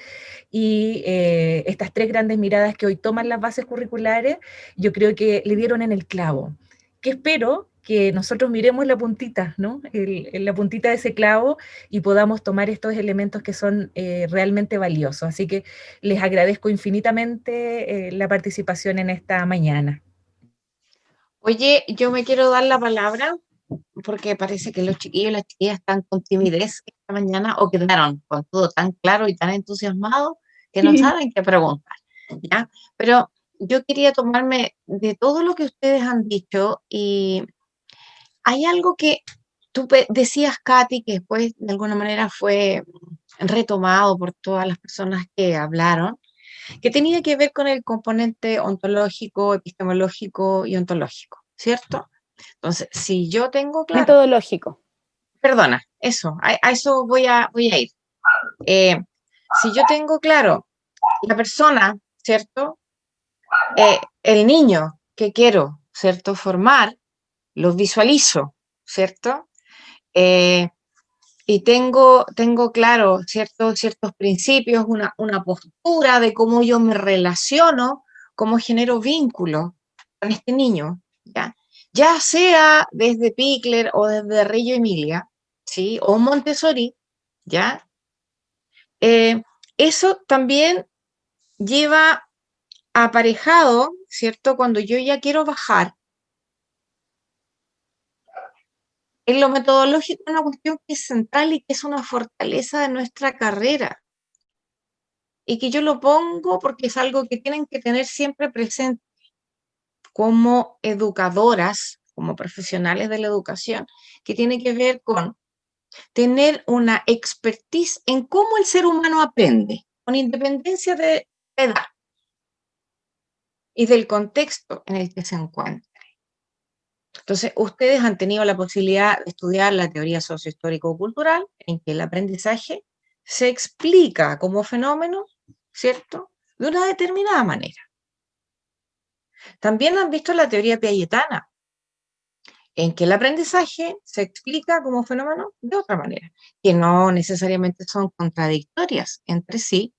y estas tres grandes miradas que hoy toman las bases curriculares, yo creo que le dieron en el clavo. Que espero que nosotros miremos la puntita, ¿no? La puntita de ese clavo y podamos tomar estos elementos que son realmente valiosos. Así que les agradezco infinitamente la participación en esta mañana. Oye, yo me quiero dar la palabra porque parece que los chiquillos y las chiquillas están con timidez esta mañana o quedaron con todo tan claro y tan entusiasmados que no saben qué preguntar, ¿ya? Pero yo quería tomarme de todo lo que ustedes han dicho y hay algo que tú decías, Katy, que después de alguna manera fue retomado por todas las personas que hablaron, que tenía que ver con el componente ontológico, epistemológico y ontológico, ¿cierto? Entonces, si yo tengo claro, Metodológico. perdona, eso, a eso voy a ir. Si yo tengo claro la persona, ¿cierto? El niño que quiero, ¿cierto? Formar, lo visualizo, ¿cierto? Y tengo claro ciertos principios, una postura de cómo yo me relaciono, cómo genero vínculo con este niño, ya sea desde Pickler o desde Reggio Emilia, ¿sí? O Montessori, ¿ya? Eso también lleva aparejado, ¿cierto? Cuando yo ya quiero bajar, en lo metodológico es una cuestión que es central y que es una fortaleza de nuestra carrera. Y que yo lo pongo porque es algo que tienen que tener siempre presente como educadoras, como profesionales de la educación, que tiene que ver con tener una expertise en cómo el ser humano aprende, con independencia de edad y del contexto en el que se encuentra. Entonces, ustedes han tenido la posibilidad de estudiar la teoría sociohistórico-cultural, en que el aprendizaje se explica como fenómeno, ¿cierto?, de una determinada manera. También han visto la teoría piagetana, en que el aprendizaje se explica como fenómeno de otra manera, que no necesariamente son contradictorias entre sí,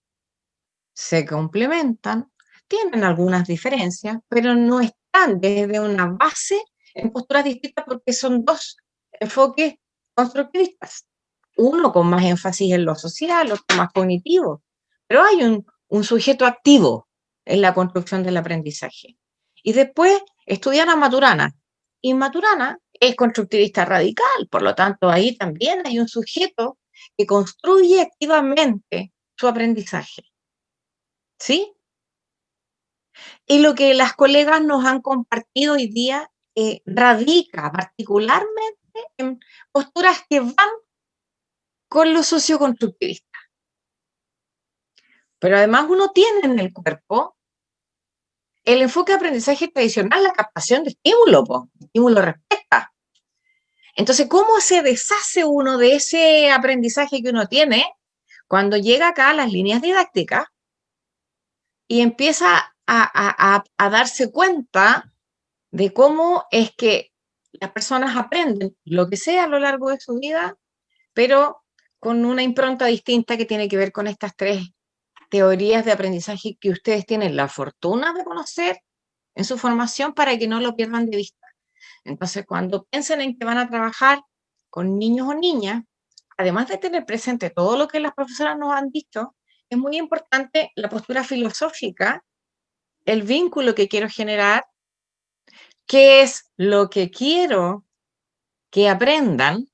se complementan, tienen algunas diferencias, pero no están desde una base en posturas distintas porque son dos enfoques constructivistas. Uno con más énfasis en lo social, otro más cognitivo, pero hay un sujeto activo en la construcción del aprendizaje. Y después estudian a Maturana, y Maturana es constructivista radical, por lo tanto ahí también hay un sujeto que construye activamente su aprendizaje. ¿Sí? Y lo que las colegas nos han compartido hoy día radica particularmente en posturas que van con lo socioconstructivista. Pero además uno tiene en el cuerpo el enfoque de aprendizaje tradicional, la captación de estímulo, estímulo respuesta. Entonces, ¿cómo se deshace uno de ese aprendizaje que uno tiene cuando llega acá a las líneas didácticas y empieza a darse cuenta de cómo es que las personas aprenden lo que sea a lo largo de su vida, pero con una impronta distinta que tiene que ver con estas tres teorías de aprendizaje que ustedes tienen la fortuna de conocer en su formación para que no lo pierdan de vista. Entonces, cuando piensen en que van a trabajar con niños o niñas, además de tener presente todo lo que las profesoras nos han dicho, es muy importante la postura filosófica, el vínculo que quiero generar, qué es lo que quiero que aprendan,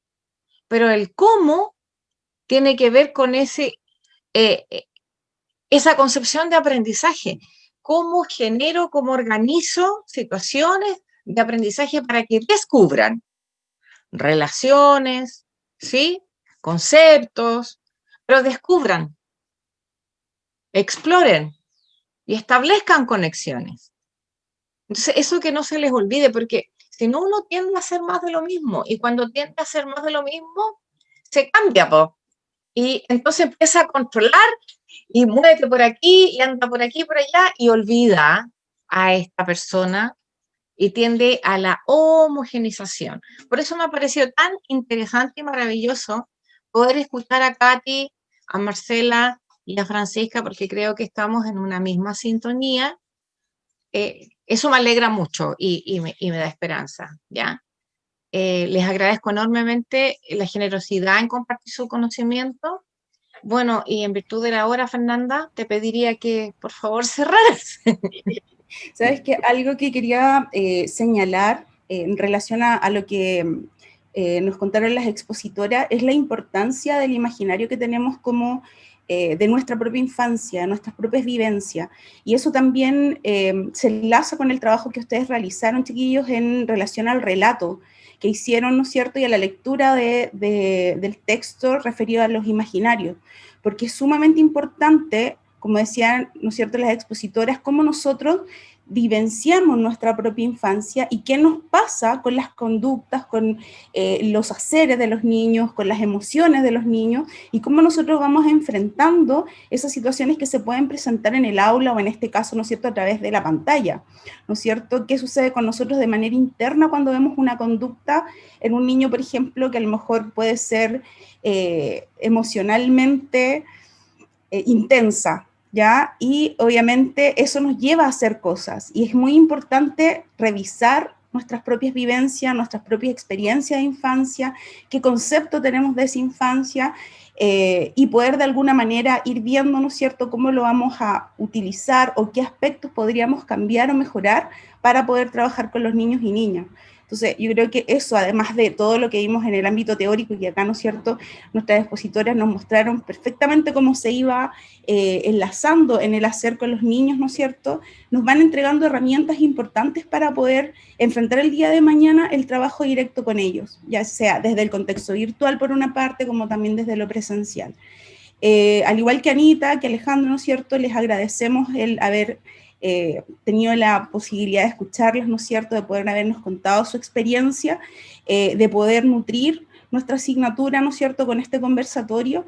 pero el cómo tiene que ver con esa concepción de aprendizaje. ¿Cómo genero, cómo organizo situaciones de aprendizaje para que descubran relaciones, ¿sí? Conceptos, pero descubran, exploren y establezcan conexiones? Entonces, eso que no se les olvide, porque Si no, uno tiende a hacer más de lo mismo, y cuando tiende a hacer más de lo mismo, se cambia, po. Y entonces empieza a controlar, y muévete por aquí, y anda por aquí, por allá, y olvida a esta persona, y tiende a la homogeneización. Por eso me ha parecido tan interesante y maravilloso poder escuchar a Katy, a Marcela y a Francisca, porque creo que estamos en una misma sintonía. Eso me alegra mucho y me da esperanza, ¿ya? Les agradezco enormemente la generosidad en compartir su conocimiento. Bueno, y en virtud de la hora, Fernanda, te pediría que por favor cerraras. Sabes que algo que quería señalar en relación a lo que nos contaron las expositoras es la importancia del imaginario que tenemos como de nuestra propia infancia, de nuestras propias vivencias. Y eso también se enlaza con el trabajo que ustedes realizaron, chiquillos, en relación al relato que hicieron, ¿no es cierto?, y a la lectura del texto referido a los imaginarios, porque es sumamente importante, como decían, ¿no es cierto?, las expositoras, cómo nosotros vivenciamos nuestra propia infancia y qué nos pasa con las conductas, con los haceres de los niños, con las emociones de los niños, y cómo nosotros vamos enfrentando esas situaciones que se pueden presentar en el aula o en este caso, ¿no es cierto?, a través de la pantalla, ¿no es cierto? ¿Qué sucede con nosotros de manera interna cuando vemos una conducta en un niño, por ejemplo, que a lo mejor puede ser emocionalmente intensa? ¿Ya? Y obviamente eso nos lleva a hacer cosas, y es muy importante revisar nuestras propias vivencias, nuestras propias experiencias de infancia, qué concepto tenemos de esa infancia, y poder de alguna manera ir viendo, ¿no es cierto?, cómo lo vamos a utilizar o qué aspectos podríamos cambiar o mejorar para poder trabajar con los niños y niñas. Entonces, yo creo que eso, además de todo lo que vimos en el ámbito teórico, y acá, ¿no es cierto?, nuestras expositoras nos mostraron perfectamente cómo se iba enlazando en el hacer con los niños, ¿no es cierto?, nos van entregando herramientas importantes para poder enfrentar el día de mañana el trabajo directo con ellos, ya sea desde el contexto virtual por una parte, como también desde lo presencial. Al igual que Anita, que Alejandro, ¿no es cierto?, les agradecemos el haber tenido la posibilidad de escucharlos, ¿no es cierto?, de poder habernos contado su experiencia, de poder nutrir nuestra asignatura, ¿no es cierto?, con este conversatorio,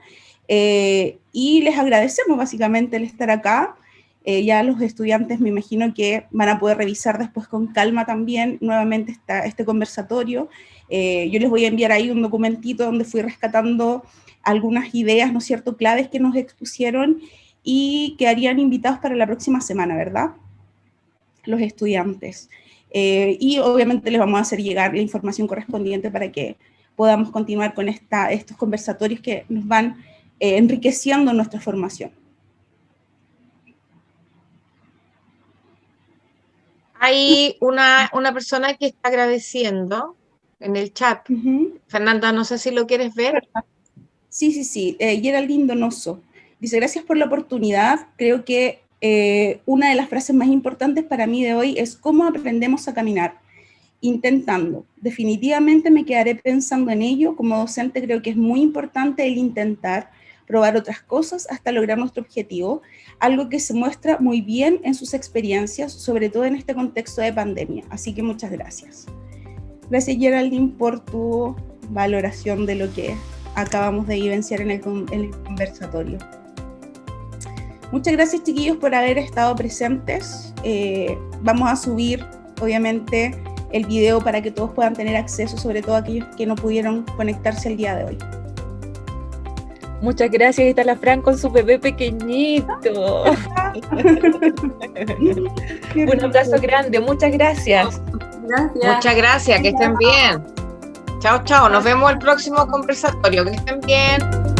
y les agradecemos básicamente el estar acá. Ya los estudiantes me imagino que van a poder revisar después con calma también nuevamente este conversatorio. Yo les voy a enviar ahí un documentito donde fui rescatando algunas ideas, ¿no es cierto?, claves que nos expusieron, y quedarían invitados para la próxima semana, ¿verdad?, los estudiantes. Y obviamente les vamos a hacer llegar la información correspondiente para que podamos continuar con estos conversatorios que nos van enriqueciendo nuestra formación. Hay una persona que está agradeciendo en el chat. Fernanda, no sé si lo quieres ver. Sí. Geraldine Donoso dice: gracias por la oportunidad. Creo que una de las frases más importantes para mí de hoy es cómo aprendemos a caminar, intentando. Definitivamente me quedaré pensando en ello. Como docente creo que es muy importante el intentar, probar otras cosas hasta lograr nuestro objetivo, algo que se muestra muy bien en sus experiencias, sobre todo en este contexto de pandemia. Así que muchas gracias. Gracias, Geraldine, por tu valoración de lo que acabamos de vivenciar en el conversatorio. Muchas gracias, chiquillos, por haber estado presentes. Vamos a subir, obviamente, el video para que todos puedan tener acceso, sobre todo aquellos que no pudieron conectarse el día de hoy. Muchas gracias. Ahí está la Fran con su bebé pequeñito. Un abrazo grande. Muchas gracias. Muchas gracias. Que estén bien. Chao. Nos vemos el próximo conversatorio. Que estén bien.